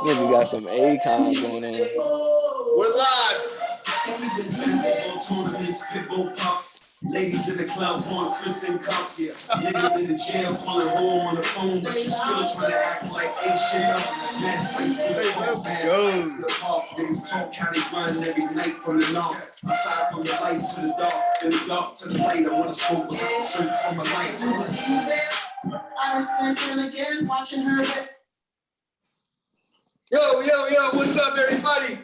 Nigga got some Akon going on. We're live. Ladies in the club pouring Chris and cups. Niggas in the jail calling home on the phone, but you still trying to act like ain't shit up. Niggas talk how they run every night from the north. Aside from the light to the dark, then the dark to the light. I wanna smoke straight from the light. I was spending again watching her. Yo, what's up, everybody?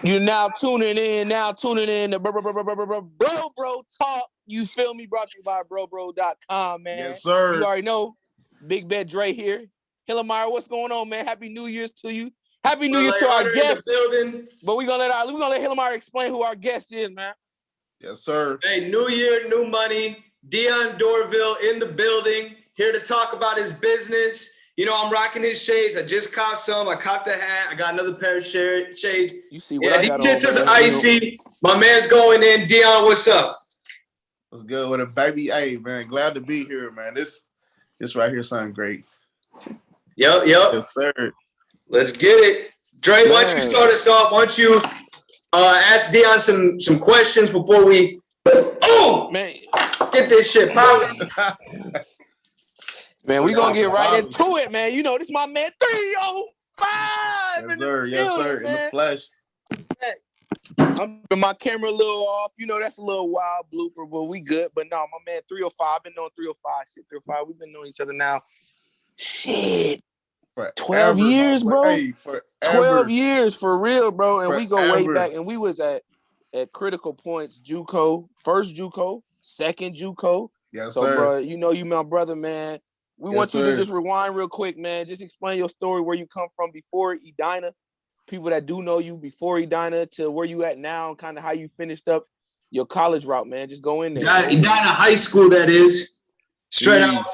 You're now tuning in to Bro Talk. You feel me? Brought to you by brobro.com, man. Yes, sir. You already know. Big Bet Dre here. Hillemeyer, what's going on, man? Happy New Year's to you. Happy New Year's to our guest. But we're gonna let Hillemeyer explain who our guest is, man. Yes, sir. Hey, new year, new money. Deon Dorvil in the building, here to talk about his business. You know, I'm rocking his shades. I just caught some. I caught the hat. I got another pair of shades. You see what I got on, these shits is man. icy. My man's going in. Deon, what's up? What's good with it, baby? Hey, man, glad to be here, man. This right here sounds great. Yep. Yes, sir. Let's get it. Dre, why don't you start us off? Why don't you ask Deon some questions before we man, get this shit popping? Man, we gonna get right into it, man. You know, this is my man 305. Yes, sir. Yes, sir. In the flesh. I'm my camera a little off. You know, that's a little wild blooper, but we good. But no, my man 305. I've been knowing 305. Shit, 305. We've been knowing each other now. Shit. Forever, 12 years, bro. Hey, 12 years for real, bro. And we go way Forever. back. And we was at critical points, JUCO, first JUCO, second JUCO. Yes, So, sir. bro, you know you my brother, man. We want you to just rewind real quick, man. Just explain your story, where you come from before Edina. People that do know you before Edina to where you at now, and kind of how you finished up your college route, man. Just go in there. Edina High School, that is. Straight out.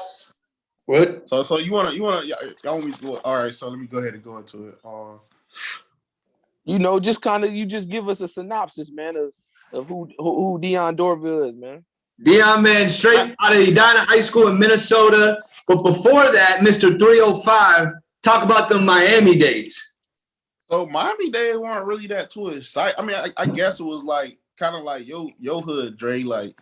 What? So you wanna y'all want me to do it? All right, so let me go ahead and go into it. You know, just kind of you just give us a synopsis, man, of who Deon Dorvil is, man. Deon, man, straight out of Edina High School in Minnesota. But before that, Mr. 305, talk about the Miami days. So Miami days weren't really that too exciting. I mean, I guess it was like kind of like yo hood, Dre, like,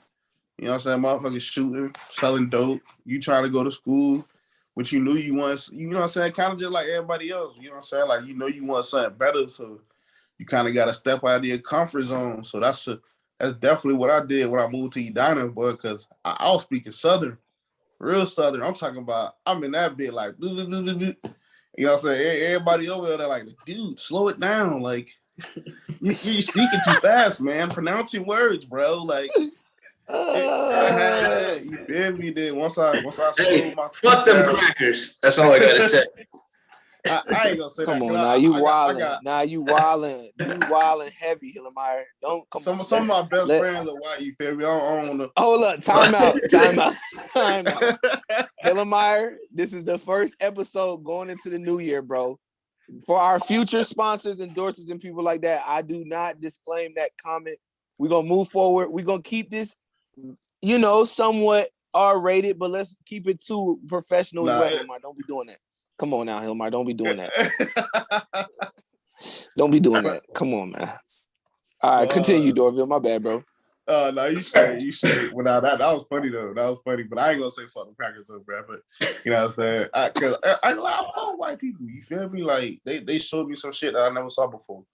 you know what I'm saying, motherfuckers shooting, selling dope, you trying to go to school, which you knew you want, you know what I'm saying, kind of just like everybody else, you know what I'm saying, like, you know you want something better, so you kind of got to step out of your comfort zone. So that's definitely what I did when I moved to Edina, boy, because I was speaking Southern, real Southern. I'm talking about, I'm in that bit like, you know what I'm saying? Everybody over there, they're like, dude, slow it down. Like, you're speaking too fast, man. Pronouncing words, bro. Like, I had that. You feel me? Then once I slowed my speech fuck them down, crackers. That's all I gotta say. I ain't gonna say come that. on, now you wildin'. Now you wildin'. You wildin' heavy, Hillemeyer. Don't come some on. Some of my best friends are white. You feel me? I don't wanna. Hold up, time out. Hillemeyer, this is the first episode going into the new year, bro. For our future sponsors, endorsers, and people like that, I do not disclaim that comment. We're gonna move forward. We're gonna keep this, you know, somewhat R-rated, but let's keep it too professional as well. Hillemeyer, don't be doing that. Come on now, Hillemeyer, don't be doing that. Don't be doing that. Come on, man. All right, continue, Dorvil. My bad, bro. No, you should. Well, now that was funny though. That was funny, but I ain't gonna say fuck the crackers though, bro. But you know what I'm saying? Cause I fuck white people. You feel me? Like they showed me some shit that I never saw before.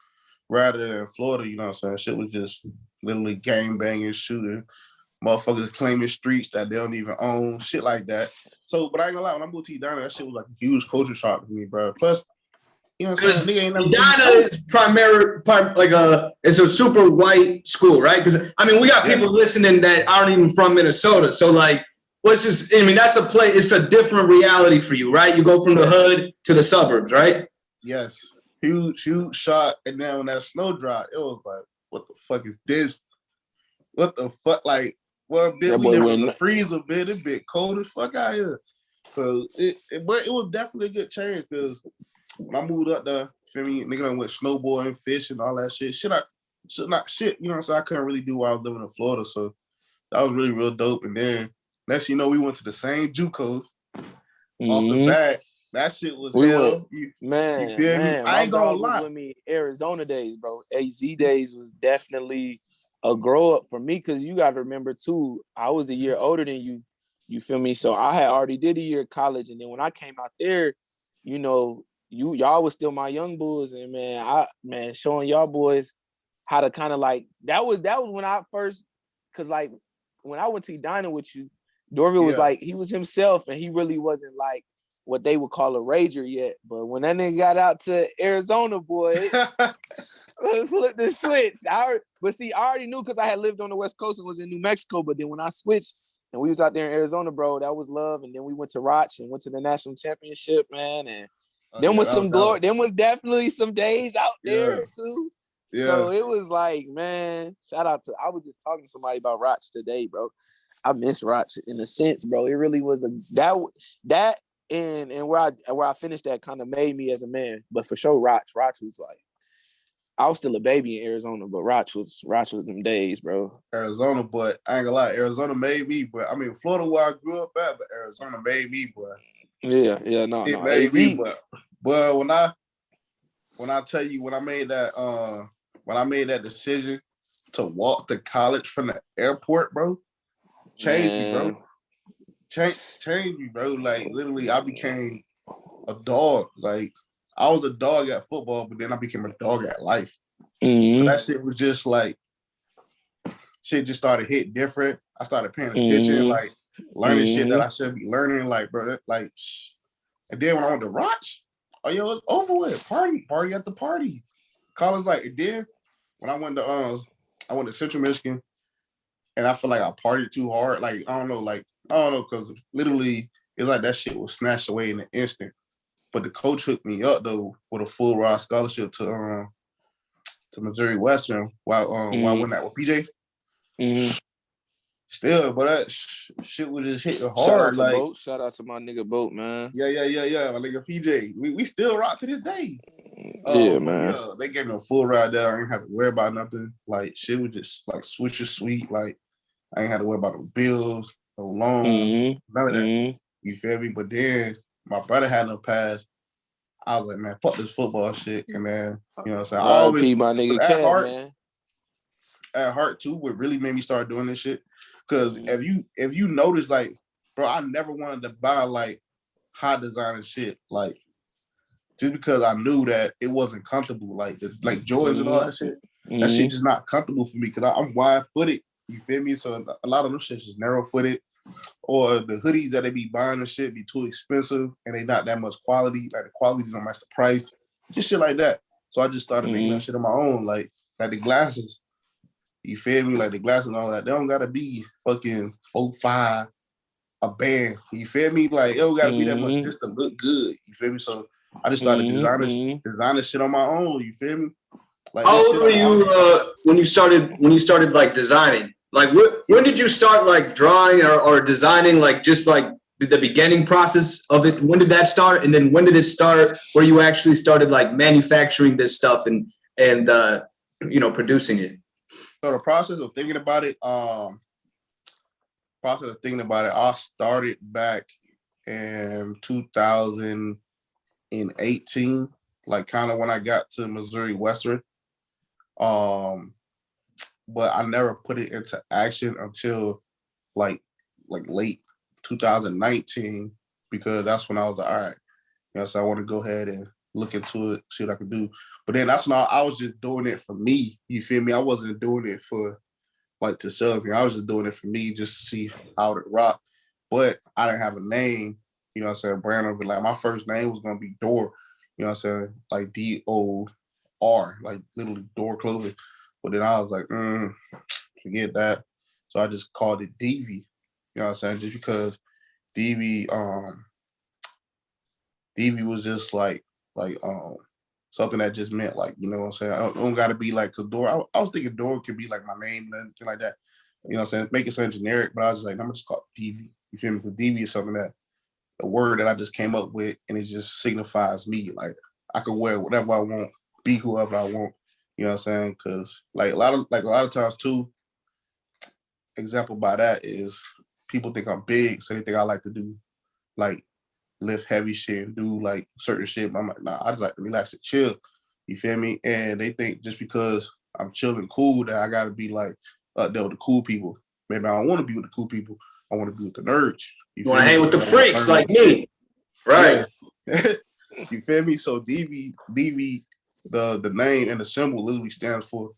Rather than Florida, you know what I'm saying? Shit was just literally gang banging, shooting, motherfuckers claiming streets that they don't even own, shit like that. So, but I ain't gonna lie, when I moved to Edina, that shit was like a huge culture shock for me, bro. Plus, you know what I'm saying? Nigga ain't never Edina is it's a super white school, right? Because I mean, we got people listening that aren't even from Minnesota. So like, that's a place, it's a different reality for you, right? You go from the hood to the suburbs, right? Yes. Huge shot. And then when that snow dropped, it was like, what the fuck is this? What the fuck? Like, well, we live in the freezer, bit. It bit cold as fuck out here. So but it was definitely a good change because when I moved up there, feel me, nigga done went snowboarding, fishing, all that shit. Shit, you know what I'm saying? I couldn't really do while I was living in Florida. So that was really real dope. And then next you know, we went to the same JUCO off the bat. That shit was We hell. went, You feel me? man. I My ain't gonna dog was lie. with me Arizona days, bro. AZ days was definitely a grow up for me because you got to remember too. I was a year older than you. You feel me? So I had already did a year of college, and then when I came out there, you know, y'all was still my young bulls, and man, showing y'all boys how to kind of like that was when I first, cause like when I went to dining with you, Dorvil was Yeah. like he was himself, and he really wasn't like what they would call a rager yet. But when that nigga got out to Arizona, boy, flip the switch. I already knew because I had lived on the West Coast and was in New Mexico. But then when I switched and we was out there in Arizona, bro, that was love. And then we went to Roch and went to the national championship, man. And then was some glory. Then was definitely some days out there too. Yeah. So it was like, man, shout out to. I was just talking to somebody about Roch today, bro. I miss Roch in a sense, bro. It really was that. And where I finished that kind of made me as a man. But for sure, Roch was like, I was still a baby in Arizona, but Roch was them days, bro. Arizona, but I ain't gonna lie, Arizona made me, but I mean Florida where I grew up at, but Arizona made me, boy. No. It made AZ. me, but when I tell you when I made that decision to walk to college from the airport, bro, changed me, bro. Changed me, bro. Like literally, I became a dog. Like I was a dog at football, but then I became a dog at life. Mm-hmm. So that shit was just like, shit just started hitting different. I started paying attention, like learning shit that I should be learning, like bro, like. And then when I went to Roch, oh yo, it's over with. Party at the party. College, like, and then when I went to Central Michigan, and I feel like I partied too hard. Like I don't know, because literally it's like that shit was snatched away in an instant. But the coach hooked me up though with a full ride scholarship to Missouri Western while I went out with PJ. Mm-hmm. Still, but that shit was just hitting hard. Shout out to like Boat. Shout out to my nigga Boat, man. Yeah. My nigga PJ. We still rock to this day. Yeah, man. Yeah, they gave me a full ride there. I didn't have to worry about nothing. Like shit was just like switcher sweet. Like I ain't had to worry about no bills, no loans, none of that. You feel me? But then my brother had no pass. I was like, man, fuck this football shit. And then, you know what I'm saying? I always, my nigga Kev, man. At heart too, what really made me start doing this shit. Cause if you notice, like, bro, I never wanted to buy like high designer shit. Like just because I knew that it wasn't comfortable. Like Jordans and all that shit. That shit just not comfortable for me because I'm wide footed. You feel me? So a lot of them shits is narrow footed. Or the hoodies that they be buying and shit be too expensive and they not that much quality. Like the quality don't match the price. Just shit like that. So I just started making that shit on my own. Like the glasses. You feel me? Like the glasses and all that. They don't gotta be fucking 4-5 a band. You feel me? Like it don't gotta be that much just to look good. You feel me? So I just started designing shit on my own. You feel me? Like how old were you when you started like designing? Like when did you start like drawing or designing? Like just like the beginning process of it. When did that start? And then when did it start where you actually started like manufacturing this stuff and producing it? So the process of thinking about it, I started back in 2018, like kind of when I got to Missouri Western. But I never put it into action until like late 2019, because that's when I was like, all right, so I want to go ahead and look into it, see what I can do. But then that's when I was just doing it for me. You feel me? I wasn't doing it for like to sell me. I was just doing it for me just to see how it rock. But I didn't have a name, brand of it. Like my first name was gonna be Door, like DOR, like literally Door Clothing. But then I was like, forget that. So I just called it Divyy. Just because Divyy was just like something that just meant like, I don't gotta be like, cause Door, I was thinking Door could be like my name and anything like that. Make it sound generic, but I was just like, I'm gonna just call it Divyy. You feel me? Because Divyy is something a word that I just came up with, and it just signifies me. Like I could wear whatever I want, be whoever I want. You know what I'm saying? Because like a lot of times too, example by that is people think I'm big, so they think I like to do like lift heavy shit and do like certain shit. But I'm like, nah, I just like to relax and chill. You feel me? And they think just because I'm chilling cool that I gotta be like up there with the cool people. Maybe I don't want to be with the cool people. I want to be with the nerds. You want to hang with the freaks like me, right? Yeah. You feel me? So Divvy, the name and the symbol literally stands for,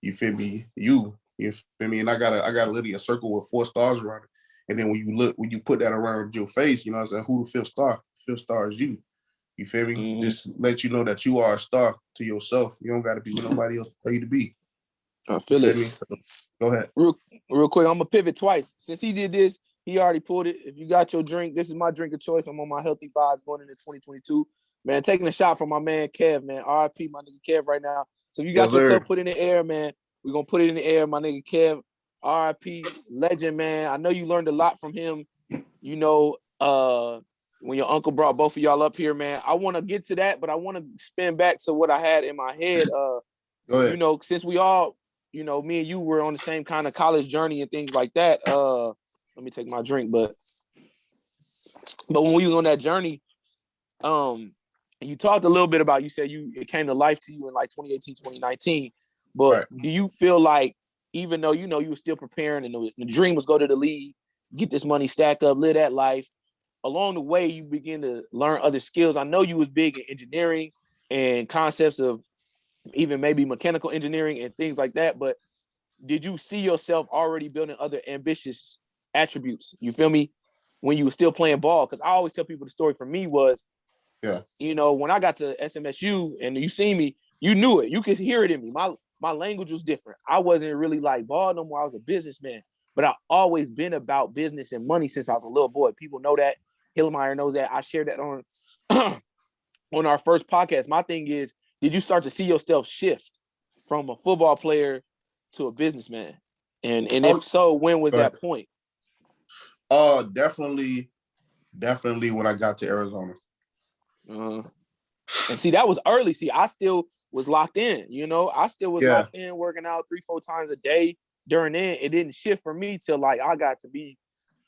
you feel me, you feel me? And I got literally a circle with 4 stars around it. And then when you put that around your face, you know what I'm saying? Who the 5th star? 5th star is you. You feel me? Mm-hmm. Just let you know that you are a star to yourself. You don't got to be with nobody else to tell you to be. I feel You it. feel me? So, go ahead. Real quick, I'm gonna pivot twice. Since he did this, he already pulled it. If you got your drink, this is my drink of choice. I'm on my healthy vibes going into 2022. Man, taking a shot from my man Kev, man. RIP, my nigga Kev right now. So if you got your cup, put it in the air, man. We're gonna put it in the air, my nigga Kev. RIP, legend, man. I know you learned a lot from him. You know, when your uncle brought both of y'all up here, man. I want to get to that, but I want to spin back to what I had in my head. Go ahead. You know, since we all, you know, me and you were on the same kind of college journey and things like that. Let me take my drink, but when we was on that journey, and you talked a little bit about, you said it came to life to you in like 2018, 2019. But Right. do you feel like, even though, you know, you were still preparing and the dream was go to the league, get this money, stack up, live that life, along the way, you begin to learn other skills? I know you was big in engineering and concepts of even maybe mechanical engineering and things like that, but did you see yourself already building other ambitious attributes? You feel me? When you were still playing ball? Because I always tell people the story for me was, you know, when I got to SMSU and you see me, you knew it. You could hear it in me. My language was different. I wasn't really like ball no more. I was a businessman, but I always been about business and money since I was a little boy. People know that. Hillmeyer knows that. I shared that on on our first podcast. My thing is, did you start to see yourself shift from a football player to a businessman? And if so, when was that point? Definitely when I got to Arizona. And see, that was early. See, I still was locked in, you know. I still was locked in, working out 3-4 times a day. During then, it didn't shift for me till like I got to be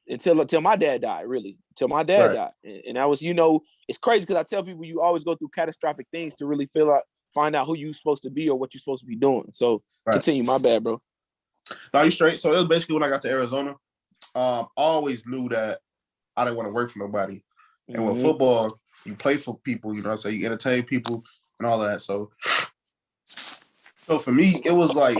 until my dad died, really. Till my dad died. And that was, you know, it's crazy because I tell people you always go through catastrophic things to really find out who you're supposed to be or what you're supposed to be doing. So continue. My bad, bro. No, you straight. So it was basically when I got to Arizona. I always knew that I didn't want to work for nobody. And with football, you play for people, you know what I'm saying? You entertain people and all that. So for me, it was a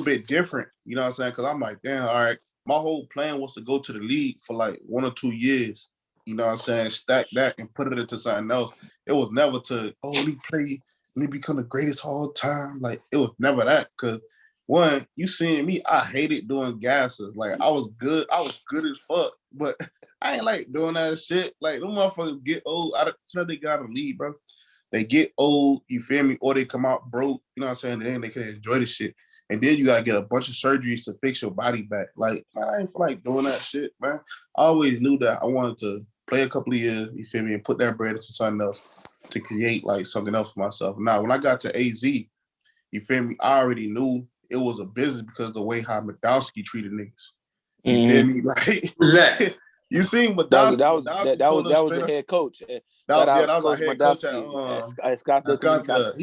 bit different, you know what I'm saying? Because I'm like, damn, all right, my whole plan was to go to the league for like 1 or 2 years, you know what I'm saying? Stack that and put it into something else. It was never to, let me become the greatest all time. Like, it was never that. Because one, you seeing me, I hated doing gases. Like, I was good as fuck, but I ain't like doing that shit. Like, them motherfuckers get old. They got to leave, bro. They get old, you feel me, or they come out broke, you know what I'm saying? Then they can enjoy the shit. And then you got to get a bunch of surgeries to fix your body back. Like, man, I ain't feel like doing that shit, man. I always knew that I wanted to play a couple of years, you feel me, and put that bread into something else to create, like, something else for myself. Now, when I got to AZ, you feel me, I already knew it was a business because of the way how Medowski treated niggas. You feel me? Like, you seen Medowski. That was the head coach. That was our head coach at Scott.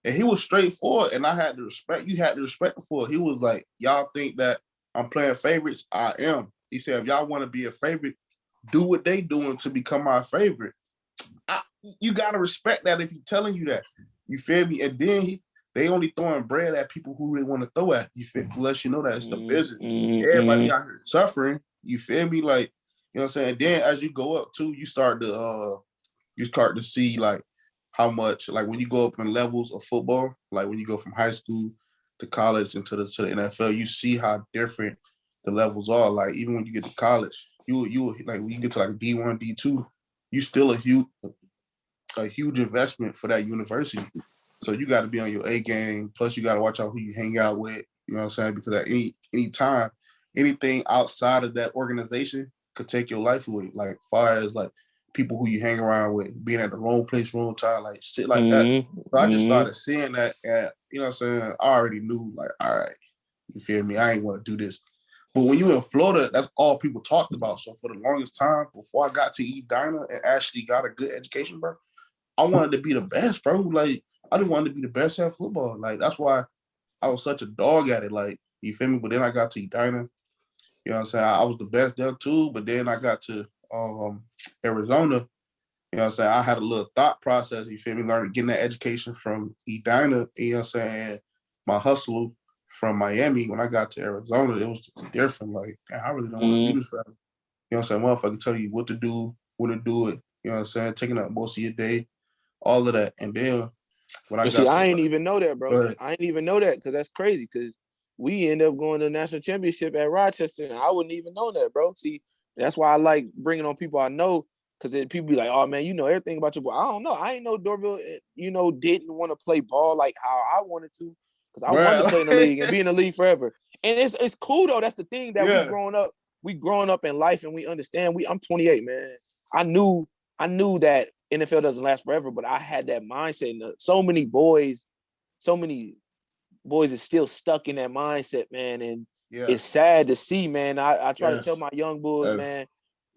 He was straightforward, and I had to respect. You had to respect him for it. He was like, y'all think that I'm playing favorites? I am. He said, if y'all want to be a favorite, do what they doing to become my favorite. You got to respect that if he's telling you that. You feel me? And then they only throwing bread at people who they want to throw at. You feel? Unless you know that it's the business. Everybody out here suffering. You feel me? Like, you know what I'm saying? Then as you go up too, you start to see like how much, like when you go up in levels of football, like when you go from high school to college and to the NFL, you see how different the levels are. Like even when you get to college, you like when you get to like D1, D2, you still a huge investment for that university. So you got to be on your A game. Plus you got to watch out who you hang out with. You know what I'm saying? Because at any time, anything outside of that organization could take your life away. Like far as like people who you hang around with, being at the wrong place, wrong time, like shit like that. So I just started seeing that, and you know what I'm saying? I already knew, like, all right, you feel me? I ain't want to do this. But when you in Florida, that's all people talked about. So for the longest time, before I got to Edina and actually got a good education, bro, I wanted to be the best, bro. Like, I just wanted to be the best at football. Like, that's why I was such a dog at it. Like, you feel me? But then I got to Edina. You know what I'm saying? I was the best there too. But then I got to Arizona. You know what I'm saying? I had a little thought process, you feel me? Learning, getting that education from Edina, you know what I'm saying? My hustle from Miami, when I got to Arizona, it was just different. Like, I really don't want to do this stuff. You know what I'm saying? Motherfucker tell you what to do, when to do it. You know what I'm saying? Taking up most of your day, all of that. And then when I got I ain't even know that, bro. I ain't even know that because that's crazy because we end up going to the national championship at Rochester and I wouldn't even know that, bro. See, that's why I like bringing on people I know because people be like, oh, man, you know everything about your boy. I don't know. I ain't know Dorvil, didn't want to play ball like how I wanted to because I wanted to play in the league and be in the league forever. And it's cool, though. That's the thing that we growing up in life and we understand. I'm 28, man. I knew that NFL doesn't last forever, but I had that mindset. And so many boys is still stuck in that mindset, man. And it's sad to see, man. I try to tell my young boys, man,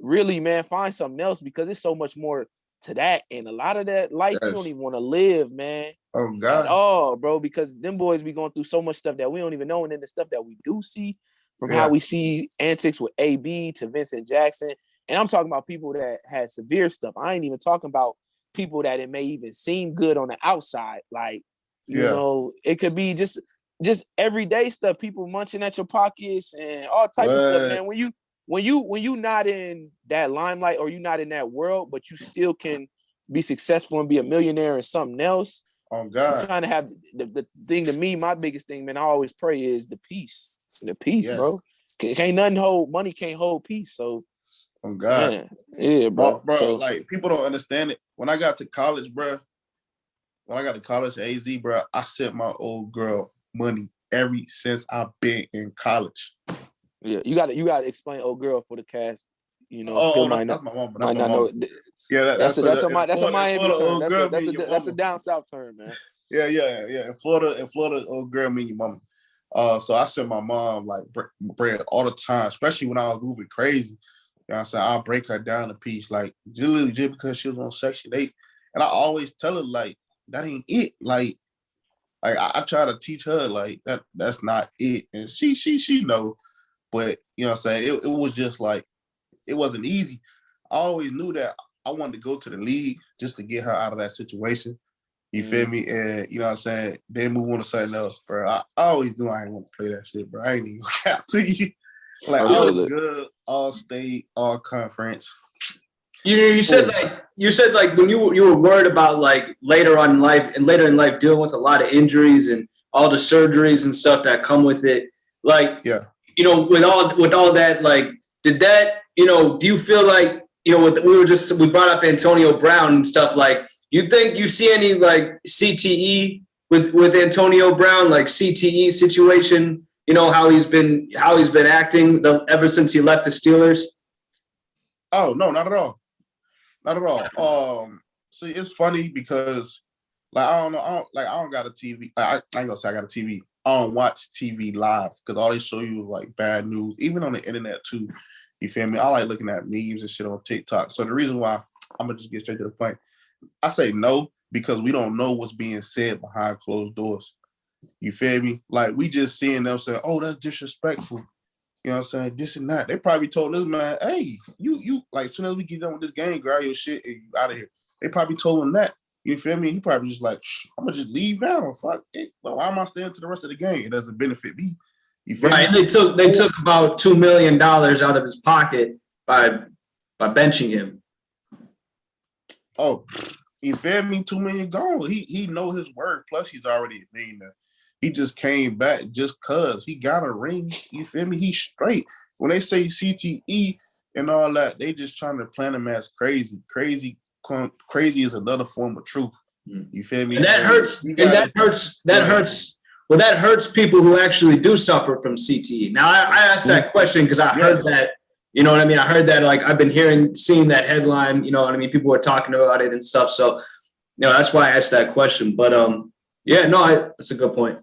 really, man, find something else because there's so much more to that. And a lot of that life you don't even want to live, man. Oh, God. At all, bro, because them boys be going through so much stuff that we don't even know. And then the stuff that we do see from how we see antics with AB to Vincent Jackson. And I'm talking about people that had severe stuff. I ain't even talking about people that it may even seem good on the outside. Like, you know, it could be just everyday stuff, people munching at your pockets and all types of stuff, man. When you not in that limelight or you not in that world, but you still can be successful and be a millionaire and something else. Oh, God. You kind of have the thing to me, my biggest thing, man, I always pray is the peace. The peace, bro. Can't nothing hold, money can't hold peace. So, oh, God. Man, yeah, bro. Bro, like, people don't understand it. When I got to college, bro, AZ, bro, I sent my old girl money ever since I've been in college. Yeah, you gotta explain old girl for the cast. You know, that's my mom. That's my mom. Know. Yeah, that's a Miami term. That's a down south term, man. Yeah. In Florida, old girl mean your mama. So I sent my mom like bread all the time, especially when I was moving crazy. You know what I'm saying? I'll break her down a piece, like just because she was on Section 8. And I always tell her, like, that ain't it. Like I try to teach her, like, that's not it. And she know. But, you know what I'm saying? It was just like, it wasn't easy. I always knew that I wanted to go to the league just to get her out of that situation. You feel me? And, you know what I'm saying? Then move on to something else, bro. I always knew I ain't want to play that shit, bro. I ain't even gonna cap to you. Like, I was good, all state, all conference. You said like when you were worried about like later in life dealing with a lot of injuries and all the surgeries and stuff that come with it. Like, you know, with all that, like, did that, you know, do you feel like, you know, we brought up Antonio Brown and stuff, like, you think you see any like CTE with Antonio Brown, like CTE situation, you know, how he's been acting ever since he left the Steelers? Oh, no, not at all. Not at all. See, it's funny because, like, I don't know. I don't got a TV. I ain't gonna say I got a TV. I don't watch TV live because all they show you is like bad news, even on the internet too. You feel me? I like looking at memes and shit on TikTok. So the reason why, I'm gonna just get straight to the point. I say no because we don't know what's being said behind closed doors. You feel me? Like, we just seeing them say, "Oh, that's disrespectful." You know what I'm saying? This and that. They probably told this man, "Hey, you like, as soon as we get done with this game, grab your shit and you out of here." They probably told him that. You feel me? He probably just like, I'm gonna just leave now. Fuck it. Well, why am I staying to the rest of the game? It doesn't benefit me. You feel me? And they took about $2 million out of his pocket by benching him. Oh, you feel me? $2 million gone. He know his worth. Plus, he's already a millionaire. He just came back just cause he got a ring. You feel me? He's straight. When they say CTE and all that, they just trying to plan him as crazy. Crazy is another form of truth. You feel me? And that hurts. That hurts. Well, that hurts people who actually do suffer from CTE. Now, I asked that question because I heard that. You know what I mean? I heard that, like, I've been seeing that headline. You know what I mean? People were talking about it and stuff. So, you know, that's why I asked that question. But that's a good point.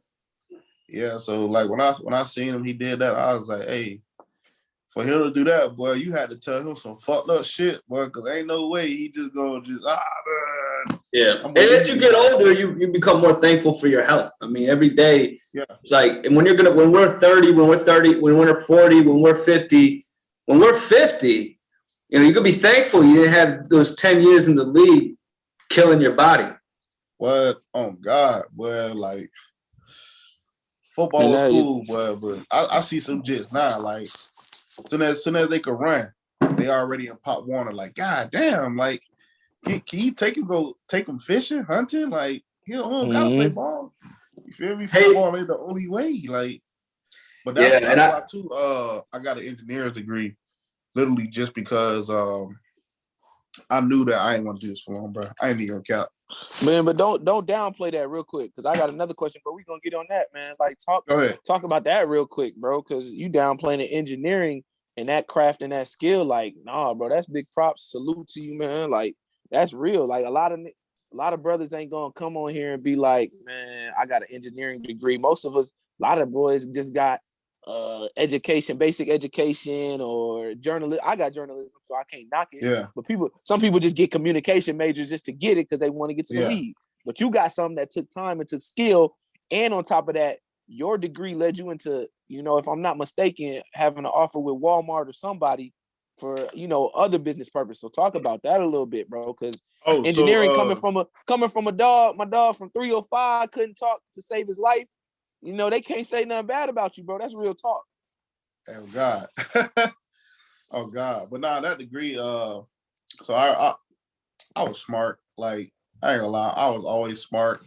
Yeah, so like when I seen him, he did that. I was like, hey, for him to do that, boy, you had to tell him some fucked up shit, boy, because ain't no way he just gonna man. Yeah. And as you get older, you become more thankful for your health. I mean, every day, it's like, and when we're 30, when we're 40, when we're 50, you know, you could be thankful you didn't have those 10 years in the league killing your body. What? Oh God, boy, like football was cool, boy, but I see some jits now, like soon as they could run, they already in Pop Warner. Like, God damn, like, can you take him fishing, hunting? Like, he don't gotta play ball. You feel me? Football ain't the only way. Like, but that's why too. I got an engineer's degree, literally just because I knew that I ain't want to do this for long, bro. I ain't even gonna count. Man, but don't downplay that real quick, because I got another question, but we gonna get on that, man. Like, talk about that real quick, bro, because you downplaying the engineering and that craft and that skill. Like, nah, bro, that's big props. Salute to you, man. Like, that's real. Like, a lot of brothers ain't gonna come on here and be like, man, I got an engineering degree. Most of us, a lot of boys just got education, basic education, or journalism. I got journalism, so I can't knock it. Yeah. But some people just get communication majors just to get it because they want to get to the league. But you got something that took time and took skill, and on top of that, your degree led you into, you know, if I'm not mistaken, having an offer with Walmart or somebody for, you know, other business purpose. So talk about that a little bit, bro, because engineering coming from a dog, my dog from 305 couldn't talk to save his life. You know, they can't say nothing bad about you, bro. That's real talk. Oh God. Oh God. But nah, that degree, so I was smart. Like, I ain't gonna lie, I was always smart.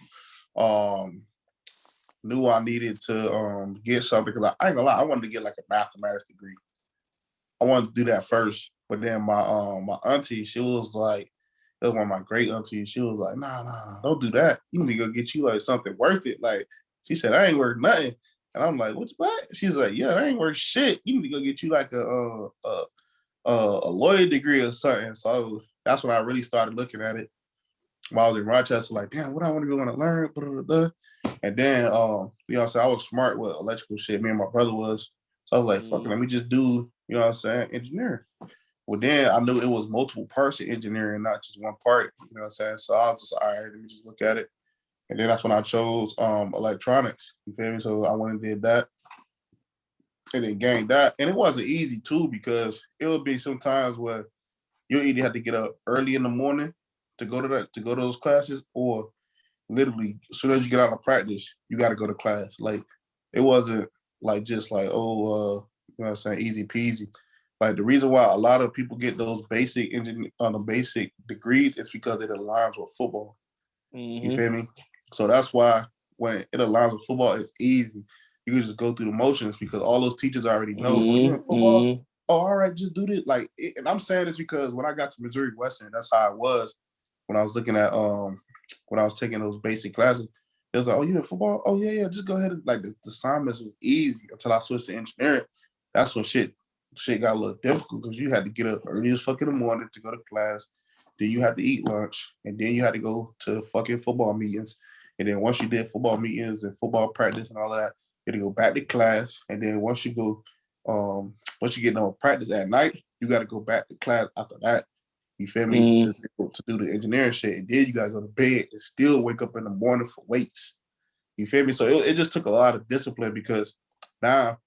Knew I needed to get something, because I ain't gonna lie, I wanted to get like a mathematics degree. I wanted to do that first. But then my auntie, she was like, it was one of my great aunties, she was like, nah, don't do that. You need to go get you like something worth it. Like, she said, I ain't worth nothing. And I'm like, what? She's like, yeah, that ain't worth shit. You need to go get you like a lawyer degree or something. So that's when I really started looking at it. While I was in Rochester, like, damn, what I want to learn. Blah, blah, blah. And then, you know, so I was smart with electrical shit. Me and my brother was. So I was like, fuck it, let me just do, you know what I'm saying, engineering. Well, then I knew it was multiple parts of engineering, not just one part. You know what I'm saying? So I was just, all right, let me just look at it. And then that's when I chose electronics. You feel me? So I went and did that. And then gained that. And it wasn't easy too, because it would be some times where you either have to get up early in the morning to go to those classes, or literally as soon as you get out of practice, you got to go to class. Like, it wasn't like just like, you know what I'm saying, easy peasy. Like, the reason why a lot of people get those basic basic degrees is because it aligns with football. You feel me? So that's why when it aligns with football, it's easy. You can just go through the motions because all those teachers already know. Oh, you in football? Oh, all right, just do this. Like, and I'm saying this because when I got to Missouri Western, that's how it was. When I was looking at when I was taking those basic classes, it was like, oh, you in football? Oh yeah, just go ahead. Like, the assignments was easy until I switched to engineering. That's when shit got a little difficult, because you had to get up early as fuck in the morning to go to class. Then you had to eat lunch, and then you had to go to fucking football meetings. And then once you did football meetings and football practice and all of that, you had to go back to class. And then once you get done with practice at night, you got to go back to class after that. You feel me? To do the engineering shit. And then you got to go to bed and still wake up in the morning for weights. You feel me? So it just took a lot of discipline, because now,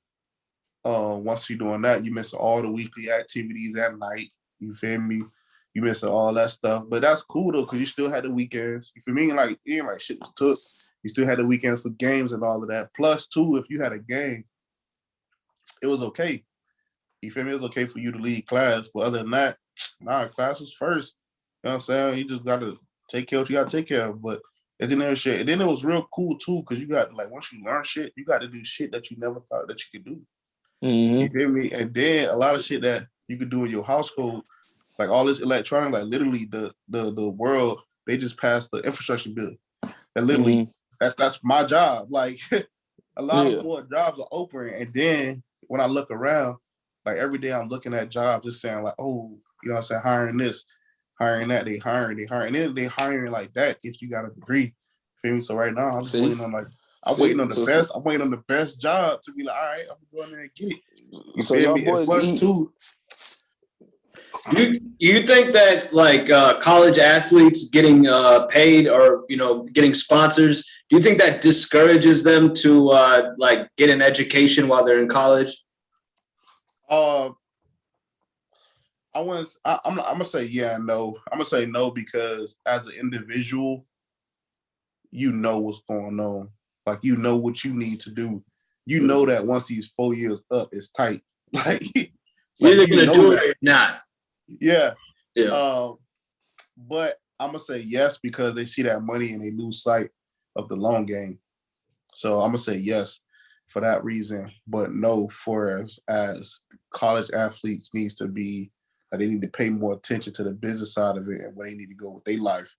once you're doing that, you miss all the weekly activities at night. You feel me? You missing all that stuff. But that's cool though, because you still had the weekends. You feel me? Like, it ain't like shit was took. You still had the weekends for games and all of that. Plus, too, if you had a game, it was okay. You feel me? It was okay for you to lead class. But other than that, class was first. You know what I'm saying? You just got to take care of what you got to take care of. But engineering shit. And then it was real cool too, because you got, like, once you learn shit, you got to do shit that you never thought that you could do. You feel me? And then a lot of shit that you could do in your household, like all this electronic, like literally the world, they just passed the infrastructure bill. And literally that's my job. Like, a lot of more jobs are open. And then when I look around, like, every day I'm looking at jobs just saying like, oh, you know what I'm saying, hiring this, hiring that, they hiring. And then they hiring like that if you got a degree. You feel me? So right now I'm just waiting on, like, I'm waiting on the best. I'm waiting on the best job to be like, all right, I'm going there and get it. You So feel y'all me? boys Plus eat. two. You think that like college athletes getting paid or getting sponsors, do you think that discourages them to like get an education while they're in college? I'm gonna say yeah and no. I'm gonna say no because as an individual, you know what's going on. Like you know what you need to do. You know that once these 4 years up, it's tight. Like, You're either gonna do that. it or not. Yeah. Yeah. But I'm gonna say yes because they see that money and they lose sight of the long game. So I'm gonna say yes for that reason, but no for as college athletes needs to be they need to pay more attention to the business side of it and where they need to go with their life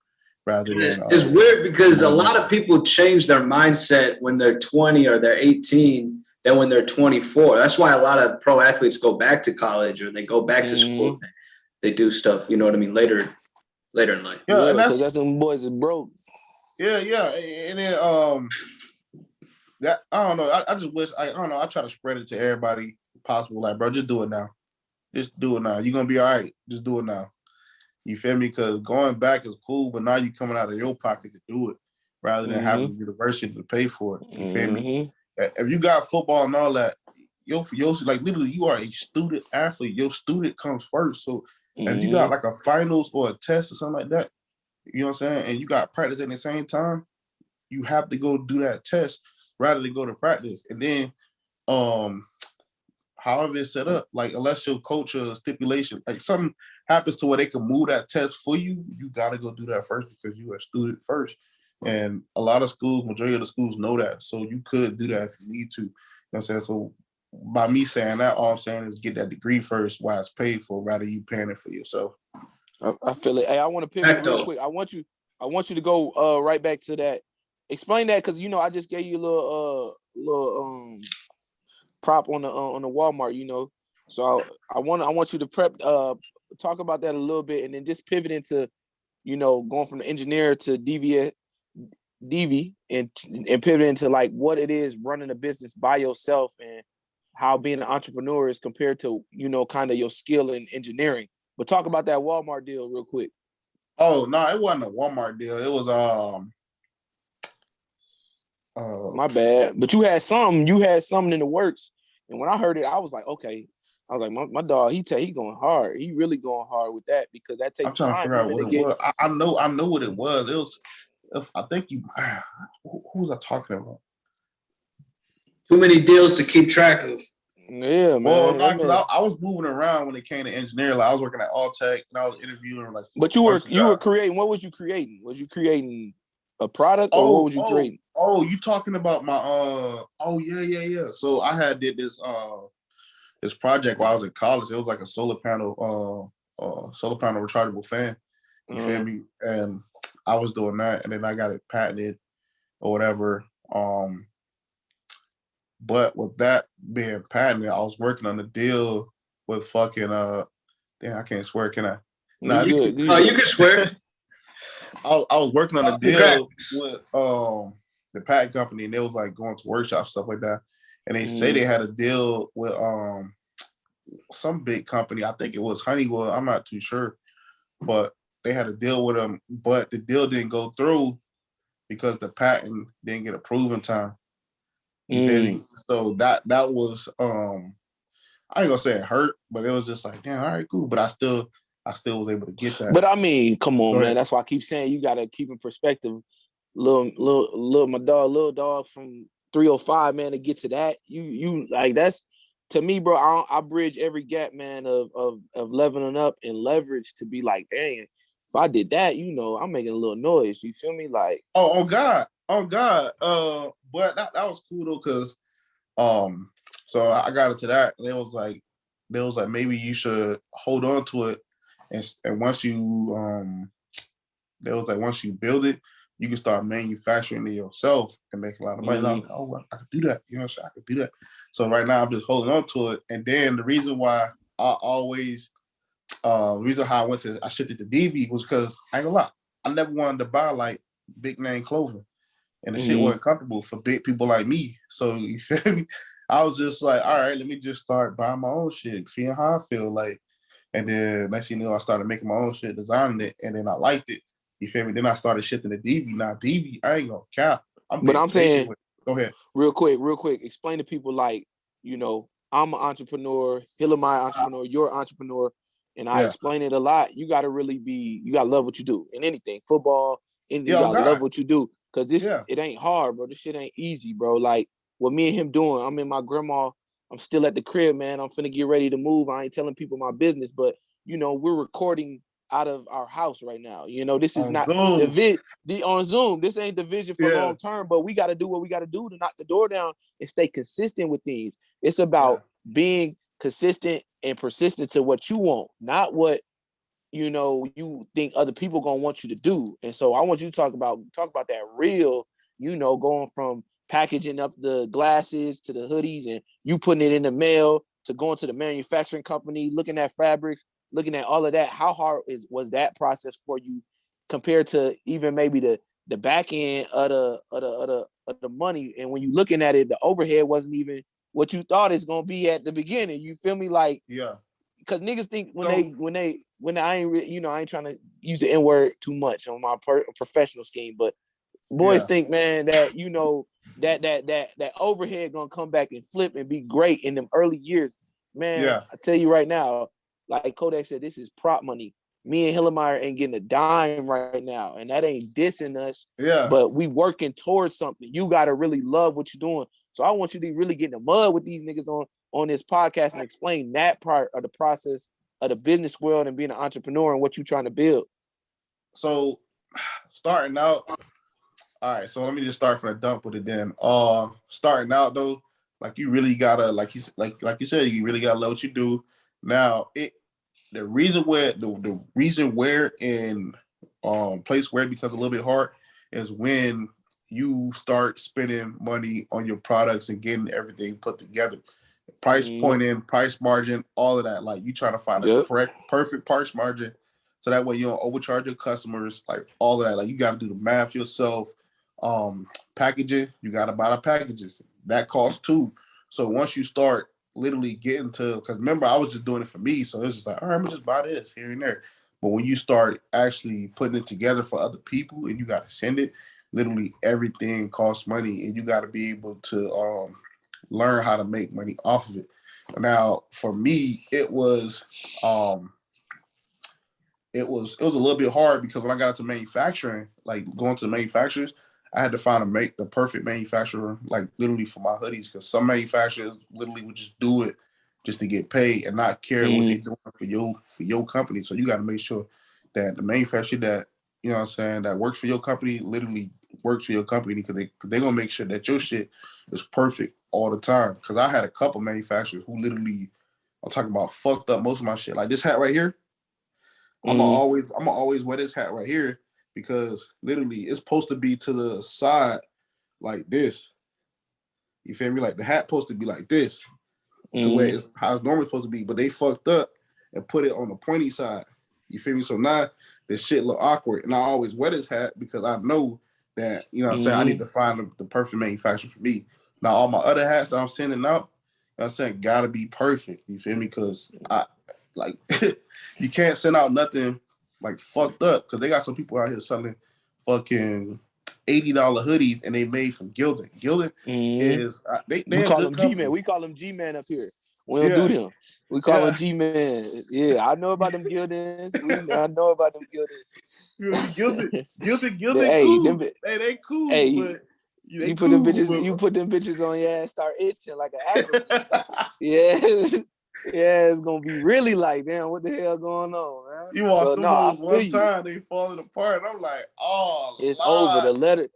rather than it's weird because a lot of people change their mindset when they're 20 or they're 18 than when they're 24. That's why a lot of pro athletes go back to college or they go back to school. They do stuff, you know what I mean, later in life. Yeah, because that's them boys is broke. Yeah, and then that I don't know. I just wish I don't know. I try to spread it to everybody possible. Like, bro, just do it now. Just do it now. You're gonna be all right. Just do it now. You feel me? Because going back is cool, but now you're coming out of your pocket to do it rather than having the university to pay for it. You feel me? If you got football and all that, yo, like literally, you are a student athlete. Your student comes first. So if you got like a finals or a test or something like that, you know what I'm saying, and you got practice at the same time, you have to go do that test rather than go to practice. And then, however it's set up, like unless your coach or stipulation, like something happens to where they can move that test for you, you got to go do that first because you are a student first. And a lot of schools, majority of the schools know that. So you could do that if you need to. You know what I'm saying? So by me saying that, all I'm saying is get that degree first while it's paid for, rather you paying it for yourself. I feel it. Hey, I want to pivot real quick. I want you to go right back to that. Explain that because I just gave you a little prop on the Walmart. So I want you to talk about that a little bit and then just pivot into going from the engineer to Divyy and pivot into like what it is running a business by yourself and how being an entrepreneur is compared to kind of your skill in engineering. But talk about that Walmart deal real quick. Oh no, it wasn't a Walmart deal. It was my bad. But you had something in the works. And when I heard it, I was like, okay. I was like, my dog, he going hard. He really going hard with that because that takes time. I'm trying to figure out what it was. I know what it was. It was, I think who was I talking about? Too many deals to keep track of. Yeah, man. Well, not because I was moving around when it came to engineering. Like I was working at Alltech and I was interviewing like. But you were creating. What was you creating? Was you creating a product or what was you creating? Oh, you talking about my yeah. So I had did this this project while I was in college. It was like a solar panel rechargeable fan. You feel me? And I was doing that, and then I got it patented or whatever. But with that being patented, I was working on a deal with fucking damn, I can't swear, can I? No, you can swear. I was working on a deal with the patent company, and they was like going to workshops, stuff like that. And they say they had a deal with some big company. I think it was Honeywell. I'm not too sure, but they had a deal with them. But the deal didn't go through because the patent didn't get approved in time. You feel me? So that was I ain't gonna say it hurt, but it was just like, damn, all right, cool. But I still was able to get that. But I mean, come on, man. That's why I keep saying you gotta keep in perspective. Little dog from 305, man, to get to that. You like that's to me, bro. I bridge every gap, man, of leveling up and leverage to be like, dang, if I did that, I'm making a little noise. You feel me? Like, oh God. But that was cool though, because so I got into that, and it was like maybe you should hold on to it, and once you once you build it, you can start manufacturing it yourself and make a lot of money. And I was like, oh, I could do that. You know what I'm saying? I could do that. So right now I'm just holding on to it. And then the reason why I shifted to Divyy was because I ain't gonna lie, I never wanted to buy like big name clothing. and the shit wasn't comfortable for big people like me. So you feel me? I was just like, all right, let me just start buying my own shit, seeing how I feel like. And then next thing you know, I started making my own shit, designing it, and then I liked it. You feel me? Then I started shifting to Divyy. Now Divyy, I ain't gonna cap. I'm But being I'm patient saying, with it. Go ahead. real quick, explain to people like, I'm an entrepreneur, Hillamai entrepreneur, you're an entrepreneur, and I Yeah. explain it a lot. You gotta you gotta love what you do in anything, football, anything, you Yeah, oh gotta love God. what you do. Cause Yeah. it ain't hard, bro. This shit ain't easy, bro. Like what me and him doing, I'm in my grandma, I'm still at the crib, man. I'm finna get ready to move. I ain't telling people my business, but we're recording out of our house right now. This is On not Zoom. on Zoom. This ain't the vision for Yeah. long term, but we got to do what we got to do to knock the door down and stay consistent with things. It's about being consistent and persistent to what you want, not what you think other people gonna want you to do. And so I want you to talk about that real, going from packaging up the glasses to the hoodies and you putting it in the mail to going to the manufacturing company, looking at fabrics, looking at all of that. How hard was that process for you compared to even maybe the back end of the money? And when you looking at it, the overhead wasn't even what you thought it's gonna be at the beginning. You feel me? Like, because niggas think when I ain't trying to use the N-word too much on my professional scheme, but boys think, man, that that overhead gonna come back and flip and be great in them early years. Man, I tell you right now, like Kodak said, this is prop money. Me and Hillemeyer ain't getting a dime right now, and that ain't dissing us. But we working towards something. You gotta really love what you're doing. So I want you to really get in the mud with these niggas on this podcast and explain that part of the process of the business world and being an entrepreneur and what you're trying to build. So starting out, all right, so let me just start from the dump with it then. Starting out though, like you really gotta, like you said, you really gotta love what you do. Now the reason where and place where it becomes a little bit hard is when you start spending money on your products and getting everything put together. Price point in, price margin, all of that. Like you trying to find the correct, perfect price margin, so that way you don't overcharge your customers. Like all of that. Like you got to do the math yourself. Packaging, you got to buy the packages. That costs too. So once you start literally getting to, because remember I was just doing it for me, so it's just like, all right, I'm gonna just buy this here and there. But when you start actually putting it together for other people and you got to send it, literally everything costs money, and you got to be able to learn how to make money off of it. Now, for me, it was a little bit hard because when I got into manufacturing, like going to the manufacturers, I had to find the perfect manufacturer, like literally for my hoodies, because some manufacturers literally would just do it just to get paid and not care what they're doing for your company. So you got to make sure that the manufacturer that, you know what I'm saying, that works for your company literally works for your company, because they're gonna make sure that your shit is perfect all the time. Because I had a couple manufacturers who literally, I'm talking about, fucked up most of my shit. Like this hat right here, I'm gonna always wear this hat right here, because literally it's supposed to be to the side like this. You feel me? Like the hat supposed to be like this, to where it's how it's normally supposed to be, but they fucked up and put it on the pointy side. You feel me? So now this shit look awkward, and I always wear this hat because I know that, you know what I'm saying, I need to find the perfect manufacturer for me. Now all my other hats that I'm sending out, you know what I'm saying, gotta be perfect. You feel me? Because I like you can't send out nothing like fucked up, because they got some people out here selling fucking $80 hoodies and they made from Gildan. Gildan is we call them G-Man. We call them G-Man up here. We don't do them. We call them G-Man. Yeah, I know about them Gildans. I know about them Gildans. Gildan hey, cool. They cool, hey, but you put them bitches on your ass, start itching like an acrobat. Yeah. Yeah, it's gonna be really like, damn, what the hell going on, man? You watch them hoes one time, they falling apart. I'm like, oh, it's Lord. over.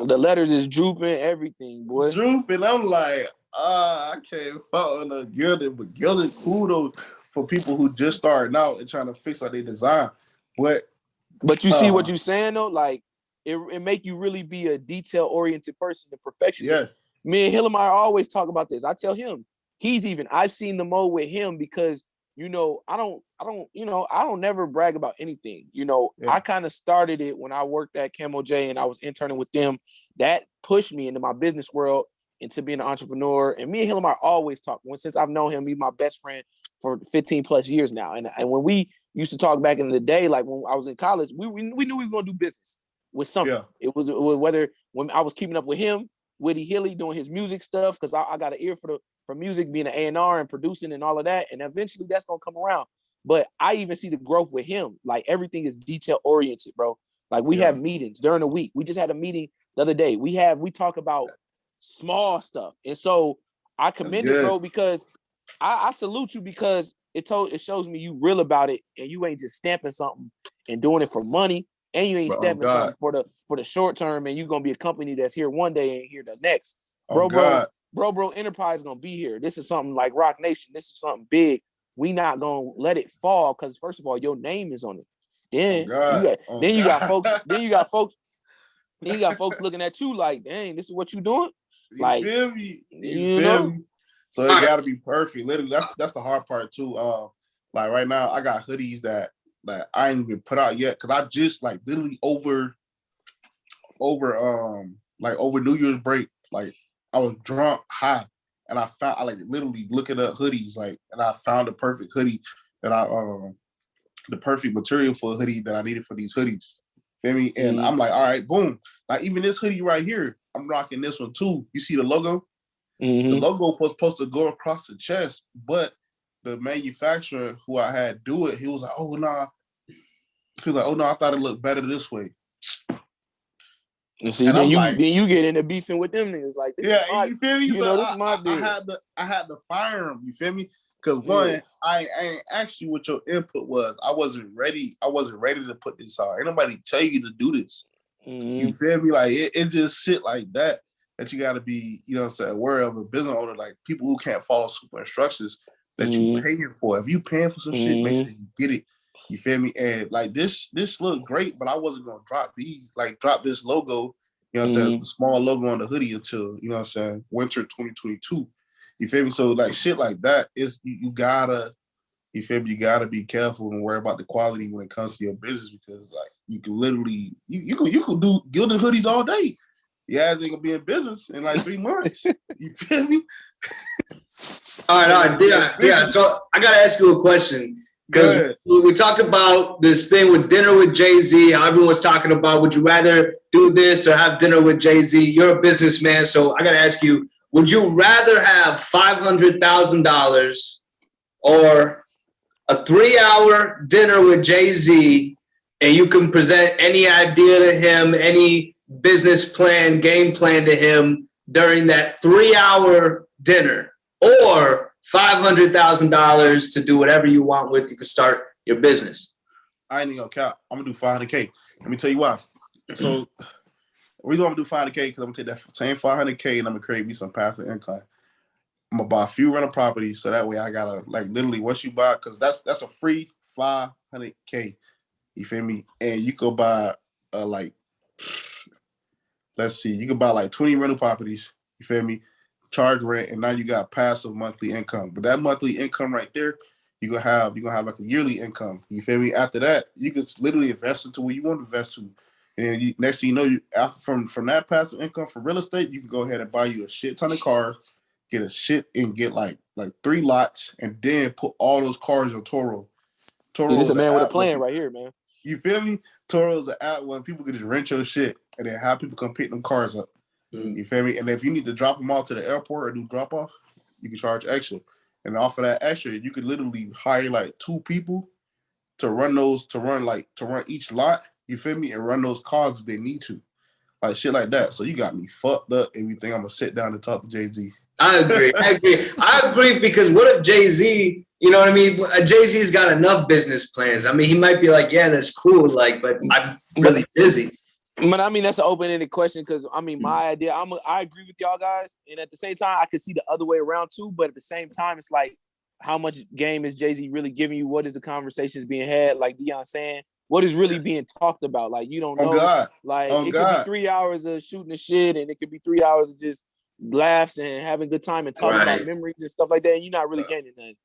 The letters is drooping, everything, boy. Drooping. I'm like, I can't fuck with a Gildan, but Gildan cool though for people who just starting out and trying to fix like they design. But you see what you're saying though, like it make you really be a detail-oriented person, a perfectionist. Yes. Me and Hillemeyer always talk about this. I tell him, I've seen the mode with him, because I don't never brag about anything. Yeah. I kind of started it when I worked at Camo J and I was interning with them. That pushed me into my business world, into being an entrepreneur. And me and him are always talking. Since I've known him, he's my best friend for 15 plus years now. And when we used to talk back in the day, like when I was in college, we knew we was going to do business with something. Yeah. It was whether when I was keeping up with him, Woody Hilly doing his music stuff, because I got an ear for music, being an A&R and producing and all of that. And eventually that's going to come around. But I even see the growth with him. Like everything is detail oriented, bro. Like we have meetings during the week. We just had a meeting the other day. We talk about small stuff. And so I commend it, bro, because I salute you, because it shows me you real about it, and you ain't just stamping something and doing it for money, and you ain't stamping something for the short term, and you're gonna be a company that's here one day and here the next. Bro, Enterprise is gonna be here. This is something like Rock Nation. This is something big. We not gonna let it fall, because first of all, your name is on it. Then you got folks looking at you like, dang, this is what you doing? Like, you feel me? You feel me? So it gotta be perfect. Literally, that's the hard part too. Like right now, I got hoodies that I ain't even put out yet, because I just like literally over New Year's break, like I was drunk high, and I like literally looking up hoodies, like, and I found the perfect hoodie that the perfect material for a hoodie that I needed for these hoodies. Feel me? And I'm like, all right, boom. Like even this hoodie right here, I'm rocking this one too. You see the logo? The logo was supposed to go across the chest, but the manufacturer who I had do it, he was like, oh nah. He was like, oh no, I thought it looked better this way. You see, then you get into beefing with them niggas. Like, you feel me? So this is my I had to fire him. You feel me? Because one, I ain't asked you what your input was. I wasn't ready. I wasn't ready to put this out. Ain't nobody tell you to do this. You feel me? Like it just shit like that you got to be, you know what I'm saying, aware of a business owner, like people who can't follow super instructions that you paying for. If you paying for some shit, make sure you get it. You feel me? And like this looked great, but I wasn't gonna drop this logo, you know what I'm saying, the small logo on the hoodie until, you know what I'm saying, winter 2022. You feel me? So like shit like that is you gotta, you feel me? You gotta be careful and worry about the quality when it comes to your business, because like you can literally you could do gilded hoodies all day. Your ass ain't gonna be in business in like 3 months. You feel me? All right. Yeah. So I gotta ask you a question, because we talked about this thing with dinner with Jay-Z. How everyone's talking about, would you rather do this or have dinner with Jay-Z? You're a businessman, so I gotta ask you, would you rather have $500,000 or a 3-hour dinner with Jay-Z, and you can present any idea to him, any business plan, game plan to him during that 3-hour dinner, or $500,000 to do whatever you want with? You can start your business. I ain't even gonna count. I'm gonna do $500K. Let me tell you why. So the reason I'm gonna do $500K, because I'm gonna take that same $500K and I'm gonna create me some passive income. I'm gonna buy a few rental properties, so that way I gotta, like, literally once you buy, because that's a free $500K. You feel me? And you go buy like, let's see, you can buy like 20 rental properties. You feel me? Charge rent, and now you got passive monthly income. But that monthly income right there, you're gonna have like a yearly income. You feel me? After that, you can literally invest into where you want to invest to. And next thing you know, from that passive income for real estate, you can go ahead and buy you a shit ton of cars, get like 3 lots, and then put all those cars on Toro. This is a man with a plan right here, man. You feel me? Toro's an app where people can just rent your shit and then have people come pick them cars up. You feel me? And if you need to drop them off to the airport or do drop off, you can charge extra. And off of that extra, you could literally hire like 2 people to run each lot. You feel me? And run those cars if they need to. Like shit like that. So you got me fucked up and you think I'm gonna sit down and talk to Jay-Z. I agree, because what if Jay-Z, you know what I mean? Jay-Z's got enough business plans. I mean, he might be like, yeah, that's cool, like, but I'm really busy. But I mean, that's an open-ended question, because I mean, my idea, I agree with y'all guys, and at the same time, I could see the other way around too. But at the same time, it's like, how much game is Jay-Z really giving you? What is the conversations being had? Like Deon saying, what is really being talked about? Like, you don't know. It could be 3 hours of shooting the shit, and it could be 3 hours of just laughs and having a good time and talking about memories and stuff like that. And you're not really gaining nothing.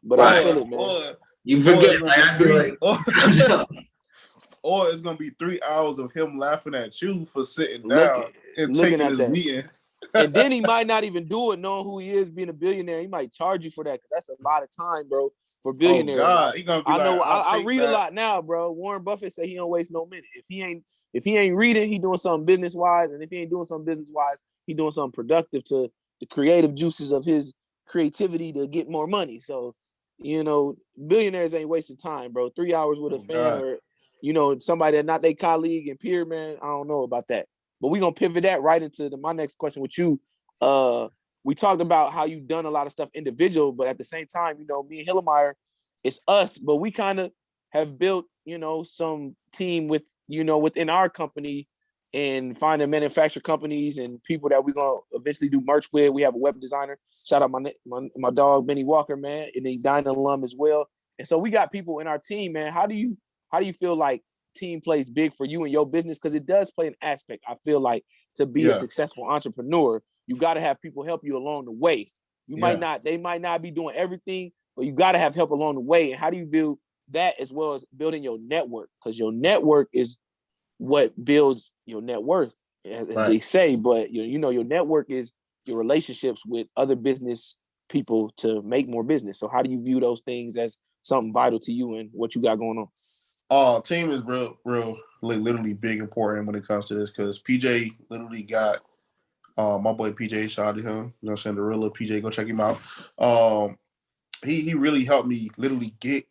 But I feel it, man. You forget, like, I'd be like, or it's gonna be 3 hours of him laughing at you for sitting down and looking taking at his that. meeting. And then he might not even do it knowing who he is, being a billionaire. He might charge you for that because that's a lot of time, bro, for billionaires. Oh God, he gonna be I know. like, I read a lot now, bro. Warren Buffett say he don't waste no minute. If he ain't reading, he doing something business wise, and if he ain't doing something business wise, he doing something productive to the creative juices of his creativity to get more money. So, billionaires ain't wasting time, bro. 3 hours with a fan or somebody that not their colleague and peer, man. I don't know about that. But we're gonna pivot that right into my next question with you. We talked about how you've done a lot of stuff individual, but at the same time, me and Hillemeyer, it's us, but we kind of have built, some team with, within our company and finding manufacturer companies and people that we're gonna eventually do merch with. We have a web designer. Shout out my dog Benny Walker, man, and the Dyna alum as well. And so we got people in our team, man. How do you feel like team plays big for you and your business? Because it does play an aspect. I feel like to be a successful entrepreneur, you got to have people help you along the way. They might not be doing everything, but you got to have help along the way. And how do you build that as well as building your network? Because your network is what builds your net worth, as they say. But your network is your relationships with other business people to make more business. So how do you view those things as something vital to you and what you got going on? Team is real, literally big important when it comes to this because PJ literally got my boy PJ, shout out to him. You know what I'm saying? The real PJ, go check him out. He really helped me literally get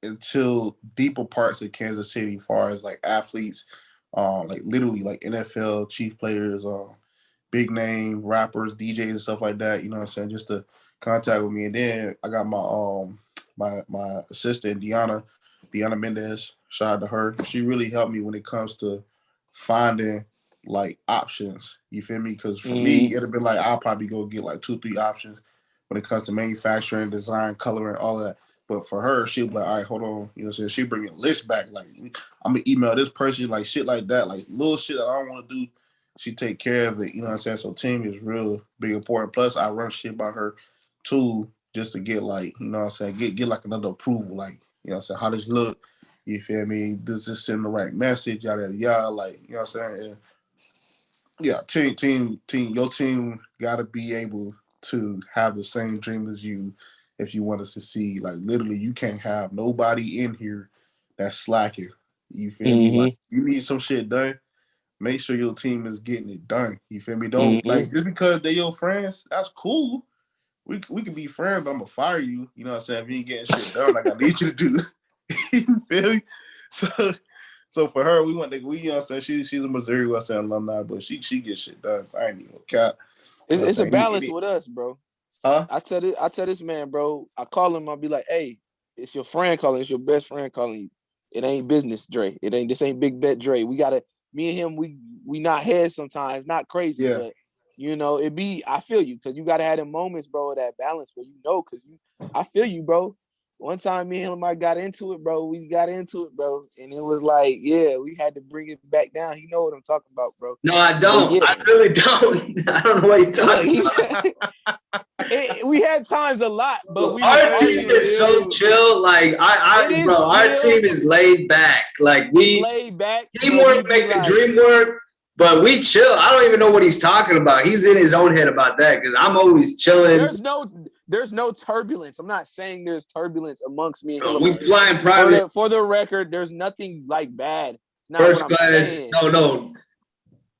into deeper parts of Kansas City as far as like athletes, like literally like NFL, chief players, big name rappers, DJs and stuff like that, you know what I'm saying, just to contact with me. And then I got my assistant, Deanna Mendez, shout out to her. She really helped me when it comes to finding like options. You feel me? Because for me, it'd have been like I'll probably go get like 2-3 options when it comes to manufacturing, design, coloring, all that. But for her, she'll be like, all right, hold on. You know what I'm saying? She bring a list back. Like, I'm going to email this person, like shit like that. Like little shit that I don't want to do. She take care of it. You know what I'm saying? So team is real big important. Plus, I run shit by her too, just to get like, you know what I'm saying? Get like another approval. Like, you know what I'm saying? How does it look? You feel me? Does this send the right message? Yada, yada, yada. Like, you know what I'm saying? Yeah, team, your team got to be able to have the same dream as you if you want to succeed. Like, literally, you can't have nobody in here that's slacking. You feel me? Like, you need some shit done, make sure your team is getting it done. You feel me? Don't, like, just because they your friends, that's cool. We can be friends, but I'm going to fire you. You know what I'm saying? If you ain't getting shit done, like I need you to do. You feel me? So for her, we you know what I'm saying? She's a Missouri Western alumni, but she gets shit done. I ain't even cap. It's a balance with us, bro. Huh? I tell this man, bro. I call him. I'll be like, "Hey, it's your friend calling. It's your best friend calling you. It ain't business, Dre. This ain't big bet, Dre. We gotta. Me and him, we not heads sometimes. Not crazy, but it be. I feel you because you gotta have them moments, bro. That balance where because I feel you, bro. One time, me and him got into it, bro. We got into it, bro, and it was like, we had to bring it back down. He know what I'm talking about, bro. No, I don't. I really don't. I don't know what you're talking about. We had times a lot, but our team is so chill. Like our team is laid back. Like we laid back. Teamwork make the dream work, but we chill. I don't even know what he's talking about. He's in his own head about that because I'm always chilling. There's no turbulence. I'm not saying there's turbulence amongst me and him. We flying private. For the record, there's nothing like bad. It's not First what I'm class. saying. No.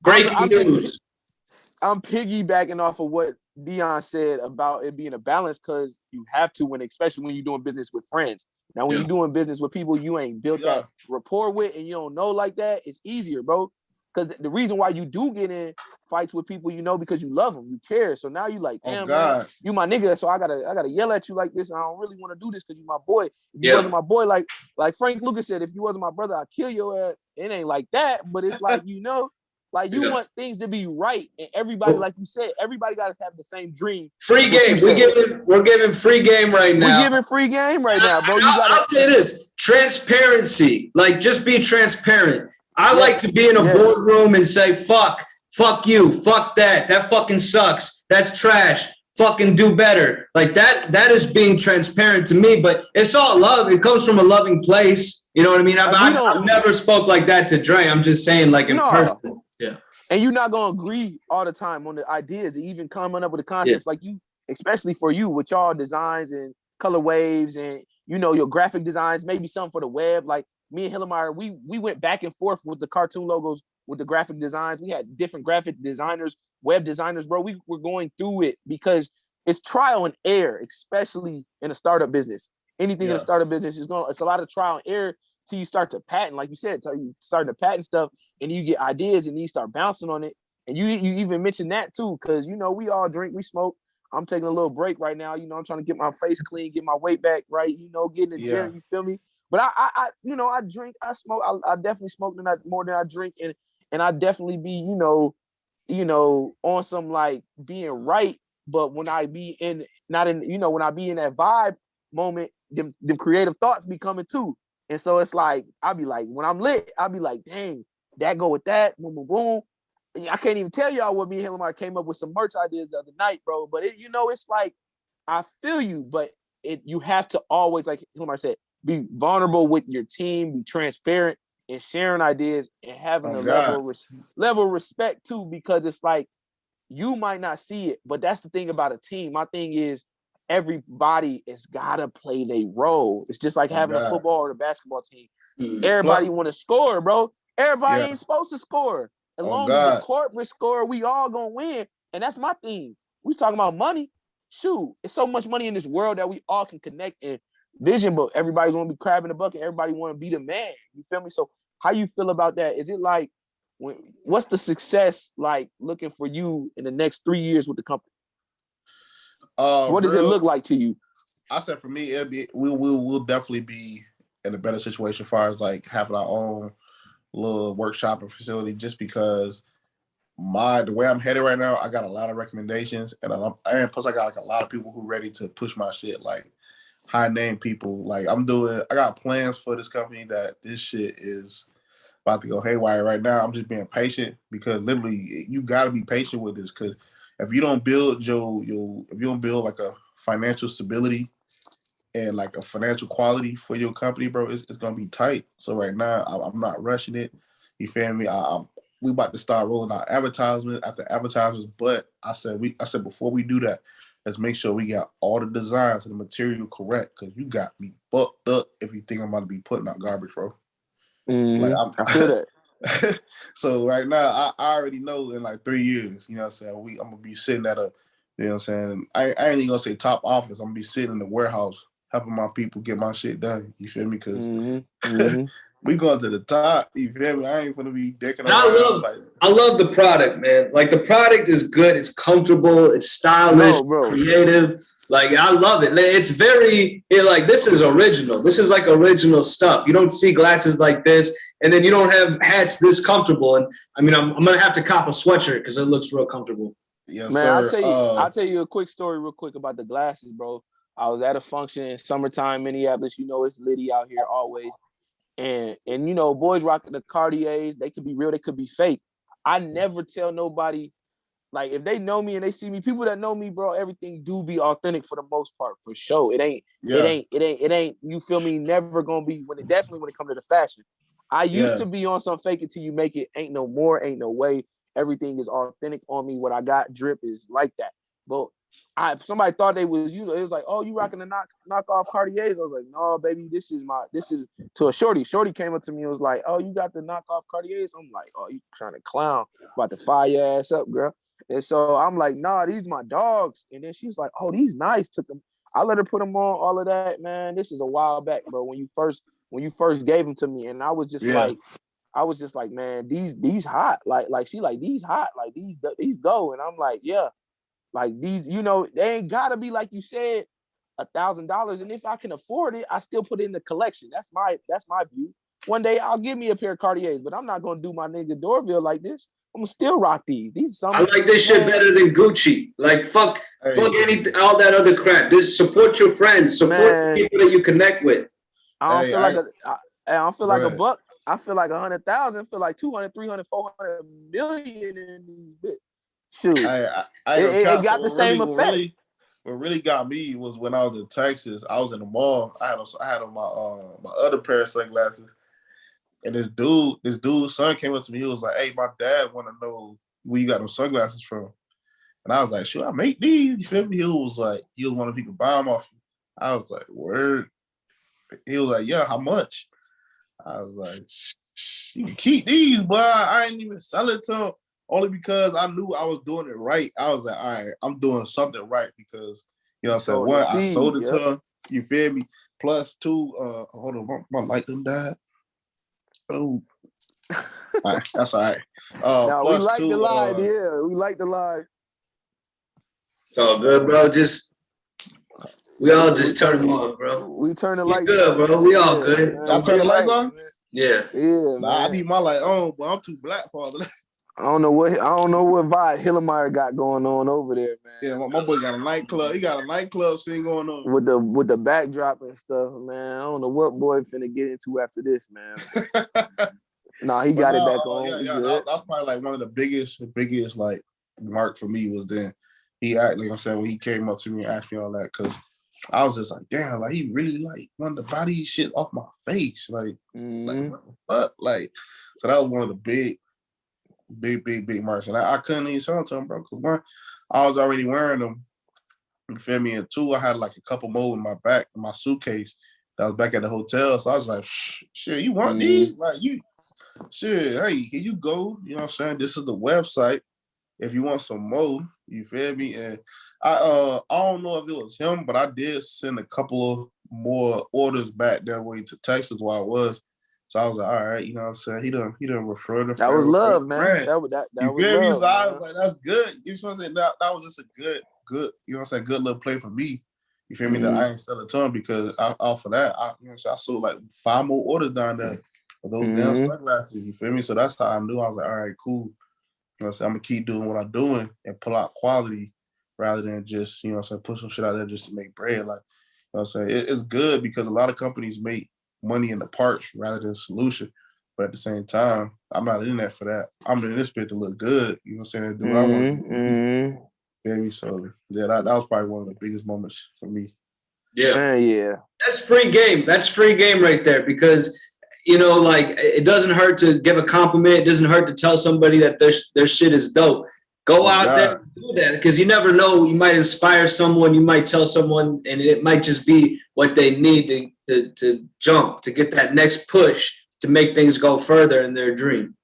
Breaking news. I'm piggybacking off of what Deon said about it being a balance because you have to especially when you're doing business with friends. Now, when you're doing business with people you ain't built that rapport with and you don't know like that, it's easier, bro. Because the reason why you do get in fights with people because you love them, you care. So now you like, damn, man, you my nigga. So I gotta yell at you like this, and I don't really want to do this because you my boy. If you wasn't my boy, like Frank Lucas said, if you wasn't my brother, I'd kill your ass. It ain't like that, but it's like like you want things to be right, and everybody, like you said, everybody got to have the same dream. Free game. We're giving free game right now. We're giving free game right now, bro. I'll say this: transparency. Like, just be transparent. I like to be in a boardroom and say, fuck you, fuck that fucking sucks, that's trash, fucking do better. Like that is being transparent to me, but it's all love. It comes from a loving place. You know what I mean? I've never spoke like that to Dre. I'm just saying like in person. Yeah. And you're not gonna agree all the time on the ideas, even coming up with the concepts like you, especially for you with y'all designs and color waves and your graphic designs, maybe something for the web. Like me and Hillemeyer, we went back and forth with the cartoon logos, with the graphic designs. We had different graphic designers, web designers, bro. We were going through it because it's trial and error, especially in a startup business. Anything in a startup business it's a lot of trial and error till you start to patent, like you said, till you start to patent stuff and you get ideas and you start bouncing on it. And you even mentioned that too, because we all drink, we smoke. I'm taking a little break right now. I'm trying to get my face clean, get my weight back, right? Get in the gym, you feel me? But I drink, I smoke. I definitely smoke more than I drink, and I definitely be, on some like being right. But when I be when I be in that vibe moment, them creative thoughts be coming too. And so it's like, I'll be like, when I'm lit, I'll be like, dang, that go with that, boom, boom, boom. I can't even tell y'all what me and Hillemeyer came up with some merch ideas the other night, bro. But it's like, I feel you, but you have to always, like Hillemeyer said, be vulnerable with your team, be transparent and sharing ideas and having level of respect too, because it's like, you might not see it, but that's the thing about a team. My thing is, everybody has gotta play their role. It's just like having a football or a basketball team. Everybody want to score, bro. Everybody ain't supposed to score. As long as the corporate score, we all gonna win. And that's my thing. We talking about money. Shoot, it's so much money in this world that we all can connect and vision, but everybody's want to be crab in the bucket. Everybody want to be the man. You feel me? So how you feel about that? Is it like, what's the success like looking for you in the next 3 years with the company? What does it look like to you? I said for me, we'll definitely be in a better situation as far as like having our own little workshop and facility, just because the way I'm headed right now, I got a lot of recommendations, and plus I got like a lot of people who ready to push my shit, like high name people. Like I got plans for this company that this shit is about to go haywire right now. I'm just being patient, because literally you got to be patient with this, because if you don't build like a financial stability and like a financial quality for your company, bro, it's gonna be tight. So right now, I'm not rushing it. You feel me? We about to start rolling out advertisements after advertisements, but I said before we do that, let's make sure we got all the designs and the material correct, because you got me fucked up if you think I'm about to be putting out garbage, bro. Like I feel that. So right now, I already know in like 3 years, you know what I'm saying, I'm gonna be sitting at a, you know what I'm saying, I ain't even gonna say top office. I'm gonna be sitting in the warehouse helping my people get my shit done. You feel me? Because we going to the top. You feel me? I ain't gonna be dicking around. I love the product, man. Like the product is good. It's comfortable. It's stylish, creative. Like I love it. It's this is original. This is like original stuff. You don't see glasses like this, and then you don't have hats this comfortable. And I mean, I'm gonna have to cop a sweatshirt because it looks real comfortable. Yes, man, sir. I'll tell you a quick story real quick about the glasses, bro. I was at a function in summertime, Minneapolis. It's litty out here always. And boys rocking the Cartiers. They could be real, they could be fake. I never tell nobody, like, if they know me and they see me, people that know me, bro, everything do be authentic for the most part, for sure. It ain't, you feel me, never gonna be, when it comes to the fashion. I used to be on some fake it till you make it, ain't no more, ain't no way. Everything is authentic on me. What I got drip is like that. But somebody thought they was, it was like, oh, you rocking the knockoff Cartiers. I was like, no, baby, this is to a shorty. Shorty came up to me and was like, oh, you got the knockoff Cartiers? I'm like, oh, you trying to clown, about to fire your ass up, girl. And so I'm like, nah, these my dogs. And then she's like, oh, these nice. Took them. I let her put them on, all of that, man. This is a while back, bro. When you first gave them to me, and I was just like, man, these hot. Like she like, these hot. Like these go. And I'm like, yeah. Like these, they ain't gotta be, like you said, $1,000. And if I can afford it, I still put it in the collection. That's my view. One day I'll give me a pair of Cartiers, but I'm not gonna do my nigga Dorvil like this. I'm gonna still rock these. I like this shit better than Gucci. Like fuck anything, all that other crap. Just support your friends, support the people that you connect with. I don't feel like a buck. I feel like 100,000. I feel like 200, 300, 400 million in these bits. Shoot, I it got the same effect. really got me was when I was in Texas. I was in the mall. I had on my other pair of sunglasses, and this dude's son came up to me. He was like, "Hey, my dad want to know where you got those sunglasses from." And I was like, "Should I make these?" You feel me? He was one of the people buy them off you. I was like, "Word." He was like, "Yeah, how much?" I was like, "You can keep these, but I ain't even sell it to him." Only because I knew I was doing it right. I was like, all right, I'm doing something right because, you know what I'm saying? One, I sold it to him. You feel me? Plus two, hold on, my light them died. Oh, all right, that's all right. Now we plus like two, the line, yeah. We like the line. It's all good, bro. We all just turn them on, bro. We turn the We lights good, on. bro. We all good. Y'all turn the lights on? Yeah. Yeah, Nah, man. I need my light on, but I'm too black for all of that. I don't know what vibe Hillemeyer got going on over there, man. Yeah, my boy got a nightclub. He got a nightclub scene going on. With the backdrop and stuff, man. I don't know what boy finna get into after this, man. Nah, he got it back on. Yeah, that's probably like one of the biggest like mark for me was then he acted like I'm saying when he came up to me and asked me all that because I was just like, damn, like he really like wanted to body shit off my face, like what the fuck, like so that was one of the big marks, and I couldn't even sell it to him, bro. Because one, I was already wearing them, you feel me, and two, I had like a couple more in my suitcase that was back at the hotel, so I was like, shit, you want these? Like you. Shit, hey, here you go. You know what I'm saying? This is the website. If you want some more, you feel me? And I don't know if it was him, but I did send a couple of more orders back that way to Texas while I was. So I was like, all right, you know what I'm saying? He done refer to that was love, man. That was me? love, So I was like, that's good. You know what I'm saying? That was just a good, you know what I'm saying, good little play for me. You feel me? That I ain't sell it to him because off of that, you know, so I sold like 5 more orders down there. Those damn sunglasses, you feel me? So that's how I knew. I was like, all right, cool. You know what I'm saying? I'm gonna keep doing what I'm doing and pull out quality rather than just, you know what I'm saying, put some shit out there just to make bread. Like, you know what I'm saying? It's good because a lot of companies make money in the parts rather than solution. But at the same time, I'm not in that for that. I'm in this bit to look good, you know what I'm saying? Do what I want to do for me. Baby. So yeah, that was probably one of the biggest moments for me. Yeah. Yeah. That's free game. That's free game right there because you know, like it doesn't hurt to give a compliment. It doesn't hurt to tell somebody that their shit is dope. Go out there and do that because you never know. You might inspire someone. You might tell someone, and it might just be what they need to jump, to get that next push, to make things go further in their dream.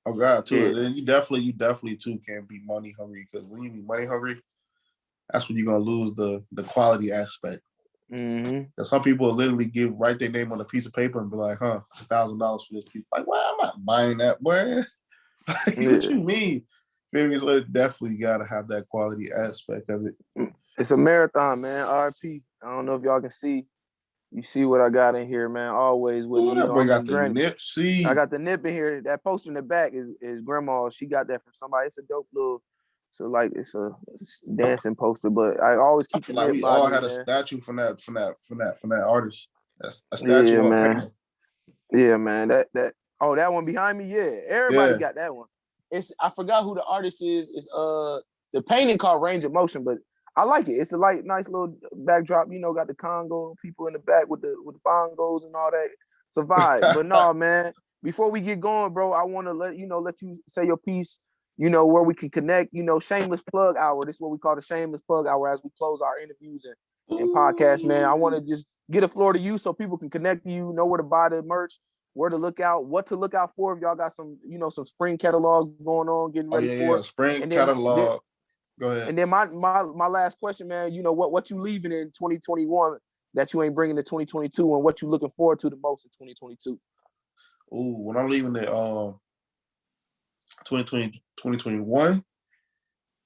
Oh God, too. Yeah. And you definitely too can't be money hungry because when you be money hungry, that's when you're gonna lose the quality aspect. Some people will literally write their name on a piece of paper and be like, huh, $1,000 for this piece. Like, well, I'm not buying that, boy. What you mean? Maybe so it definitely gotta have that quality aspect of it. It's a marathon, man. RP. I don't know if y'all can see. You see what I got in here, man. Always with me. That boy got the nip. See, I got the nip in here. That poster in the back is grandma. She got that from somebody. It's a dope little. So like it's a dancing poster, but I always keep. I feel like we all had a statue from that artist. That's a statue. Yeah, man. Yeah, man. That one behind me. Yeah, everybody got that one. I forgot who the artist is. It's the painting called Range of Motion, but I like it. It's a nice little backdrop. You know, got the Congo people in the back with the bongos and all that. It's a vibe. But no, man. Before we get going, bro, I want to let you say your piece. You know, where we can connect. You know, shameless plug hour. This is what we call the shameless plug hour as we close our interviews and podcasts, man. I want to just get a floor to you so people can connect to you, know where to buy the merch, where to look out, what to look out for if y'all got some, some spring catalogs going on, getting ready for it. Spring catalog. Go ahead. And then my last question, man, what you leaving in 2021 that you ain't bringing to 2022 and what you looking forward to the most in 2022? Ooh, when I'm leaving the 2021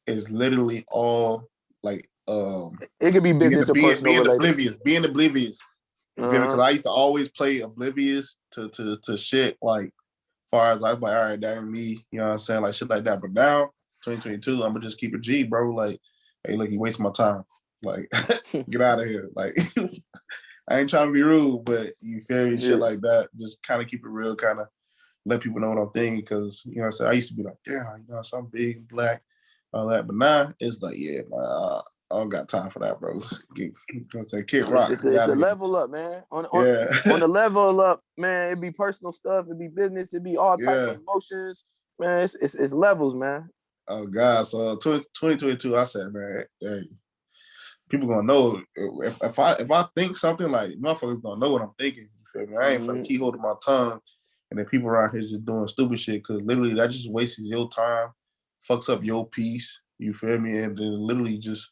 is literally all like it could be business or personal related. Being oblivious. You feel me? Because I used to always play oblivious to shit like far as I was like, all right, that ain't me, you know what I'm saying? Like shit like that. But now, 2022, I'm gonna just keep it G, bro. Like, hey, look, you wasting my time. Like, get out of here. Like I ain't trying to be rude, but you feel me? Shit like that. Just kind of keep it real, kind of let people know what I'm thinking. Cause you know what I'm saying? I used to be like, damn, so I'm big, black, all that. But now it's like, yeah, man, I don't got time for that, bro. I say Kid Rock. It's the level up, man. On the level up, man. It be personal stuff. It be business. It be all type of emotions, man. It's levels, man. Oh God! So 2022, I said, man, hey, people gonna know if I think something, like motherfuckers gonna know what I'm thinking. You feel me? I ain't finna keep holding my tongue, and then people around here just doing stupid shit, because literally that just wastes your time, fucks up your peace. You feel me? And then literally just.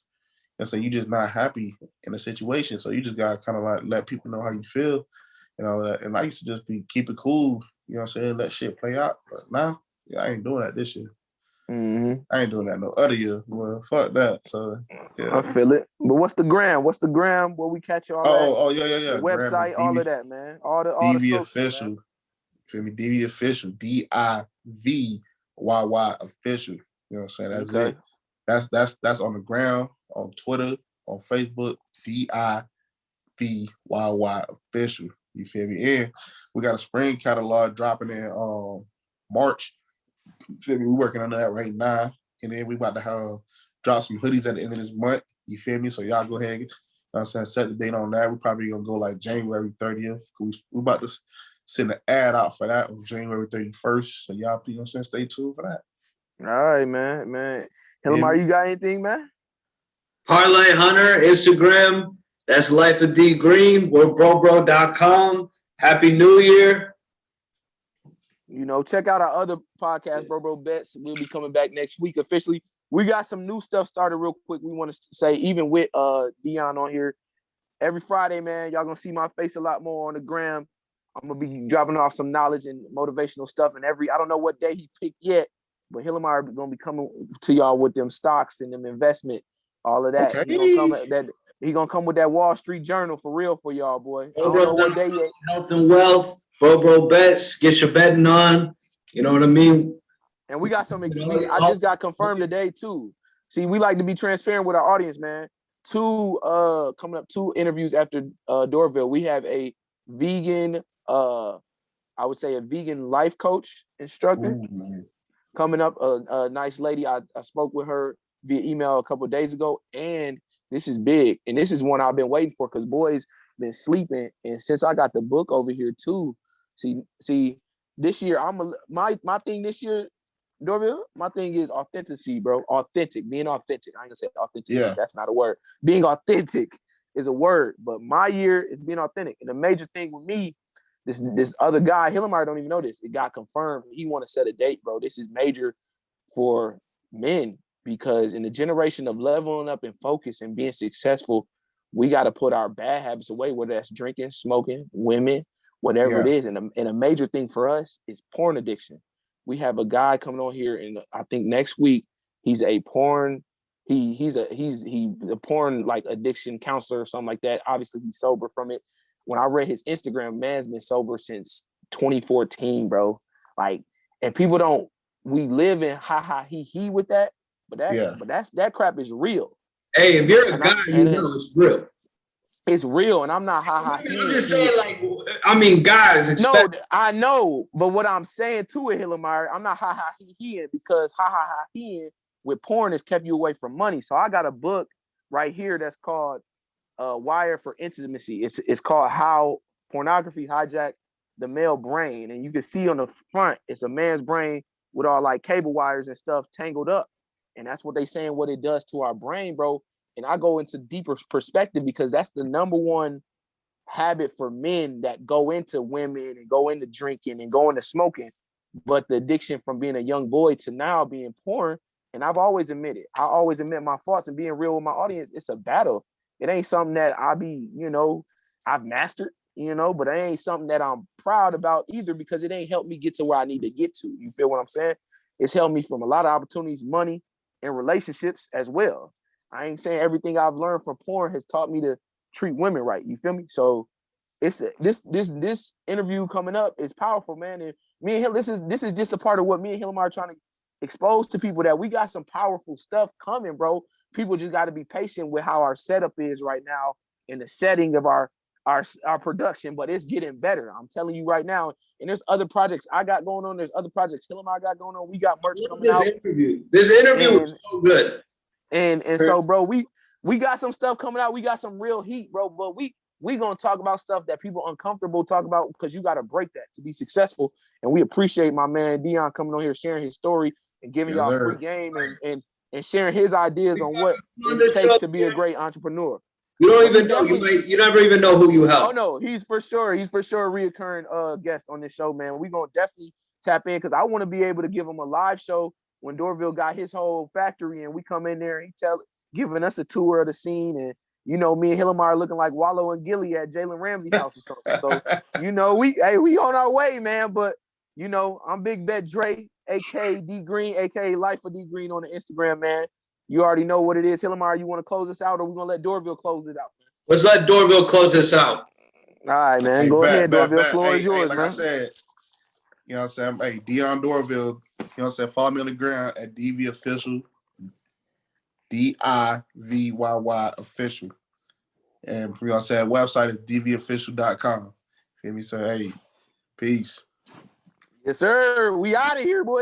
And so you just not happy in a situation. So you just gotta kind of like let people know how you feel and all that. And I used to just keep it cool, you know what I'm saying? Let shit play out. But now, yeah, I ain't doing that this year. I ain't doing that no other year. Well, fuck that. So yeah. I feel it. But what's the gram? What's the gram where we catch y'all at? Oh, yeah. The website, all of that, man. All the Divvy social, Official. man. Feel me? Divvy Official. Divvy Official. You know what I'm saying? That's it. That's on the ground, on Twitter, on Facebook, Divvy Official. You feel me? And we got a spring catalog dropping in March. You feel me? We're working on that right now. And then we about to drop some hoodies at the end of this month. You feel me? So y'all go ahead, you know what I'm saying, set the date on that. We're probably gonna go like January 30th. We're about to send an ad out for that on January 31st. So y'all, you know what I'm saying, stay tuned for that. All right, man. Hillamar, you got anything, man? Parlay Hunter, Instagram. That's Life of D Green. We're brobro.com. Happy New Year. You know, check out our other podcast, Bro Bets. We'll be coming back next week officially. We got some new stuff started real quick. We want to say, even with Deon on here, every Friday, man, y'all gonna see my face a lot more on the gram. I'm gonna be dropping off some knowledge and motivational stuff. And I don't know what day he picked yet, but Hillamar gonna be coming to y'all with them stocks and them investment, all of that. Okay. He gonna come with that Wall Street Journal for real for y'all, boy. I don't know what day yet. Health and wealth, Bro Bets. Get your betting on. You know what I mean? And we got something. I just got confirmed today too. See, we like to be transparent with our audience, man. Coming up 2 interviews after Dorvil. We have a vegan, I would say a vegan life coach instructor coming up. A nice lady. I spoke with her via email a couple of days ago, and this is big. And this is one I've been waiting for, because boys been sleeping. And since I got the book over here too, see, this year my thing this year. Dorvil, my thing is authenticity, bro. Being authentic. I ain't gonna say authentic. Yeah. That's not a word. Being authentic is a word, but my year is being authentic. And the major thing with me, this other guy, Hillamar don't even know this. It got confirmed. He want to set a date, bro. This is major for men, because in the generation of leveling up and focus and being successful, we got to put our bad habits away, whether that's drinking, smoking, women, whatever it is. And a major thing for us is porn addiction. We have a guy coming on here, and I think next week he's a porn. He's a porn like addiction counselor or something like that. Obviously, he's sober from it. When I read his Instagram, man's been sober since 2014, bro. Like, and people don't. We live in he with that, but that crap is real. Hey, if you're a guy, you know it's real. It's real, and I'm not I'm just saying, like, I mean, guys. No, I know, but what I'm saying to it, Hillamar, I'm not he because he with porn has kept you away from money. So I got a book right here that's called Wire for Intimacy. It's called How Pornography Hijacked the Male Brain, and you can see on the front it's a man's brain with all like cable wires and stuff tangled up, and that's what they saying what it does to our brain, bro. And I go into deeper perspective, because that's the number one habit for men that go into women and go into drinking and go into smoking. But the addiction from being a young boy to now being porn, and I always admit my faults, and being real with my audience, it's a battle. It ain't something that I've mastered, but it ain't something that I'm proud about either, because it ain't helped me get to where I need to get to. You feel what I'm saying? It's helped me from a lot of opportunities, money, and relationships as well. I ain't saying everything I've learned from porn has taught me to treat women right. You feel me? So it's this interview coming up is powerful, man. And me and him, this is just a part of what me and him are trying to expose to people, that we got some powerful stuff coming, bro. People just got to be patient with how our setup is right now in the setting of our production, but it's getting better. I'm telling you right now. And there's other projects I got going on. There's other projects Hillamar got going on. We got merch coming out. This interview was so good. And so, bro, we we got some stuff coming out. We got some real heat, bro. But we gonna talk about stuff that people uncomfortable talk about because you got to break that to be successful. And we appreciate my man Deon coming on here, sharing his story and giving y'all free game and sharing his ideas on what it takes to be a great entrepreneur. You don't even know. You never even know who you help. Oh no, he's for sure a reoccurring guest on this show, man. We're gonna definitely tap in because I want to be able to give him a live show when Dorvil got his whole factory and we come in there and giving us a tour of the scene. And you know, me and Hillamar looking like Wallow and Gilly at Jalen Ramsey house or something. So you know, we on our way, man. But you know, I'm Big Bet Dre, aka D Green, aka Life of D Green on the Instagram, man. You already know what it is. Hillamar, you want to close us out, or we gonna let Dorvil close it out? Let's let Dorvil close this out. All right, man. Go ahead, Dorvil. Floor is yours, like man. I said, you know what I'm saying? Hey, Deon Dorvil, you know what I'm saying? Follow me on the ground at Divvy Official, Divvy Official. And you know what I'm saying? Website is dvyofficial.com. Feel me? So, hey, peace. Yes, sir. We out of here, boy.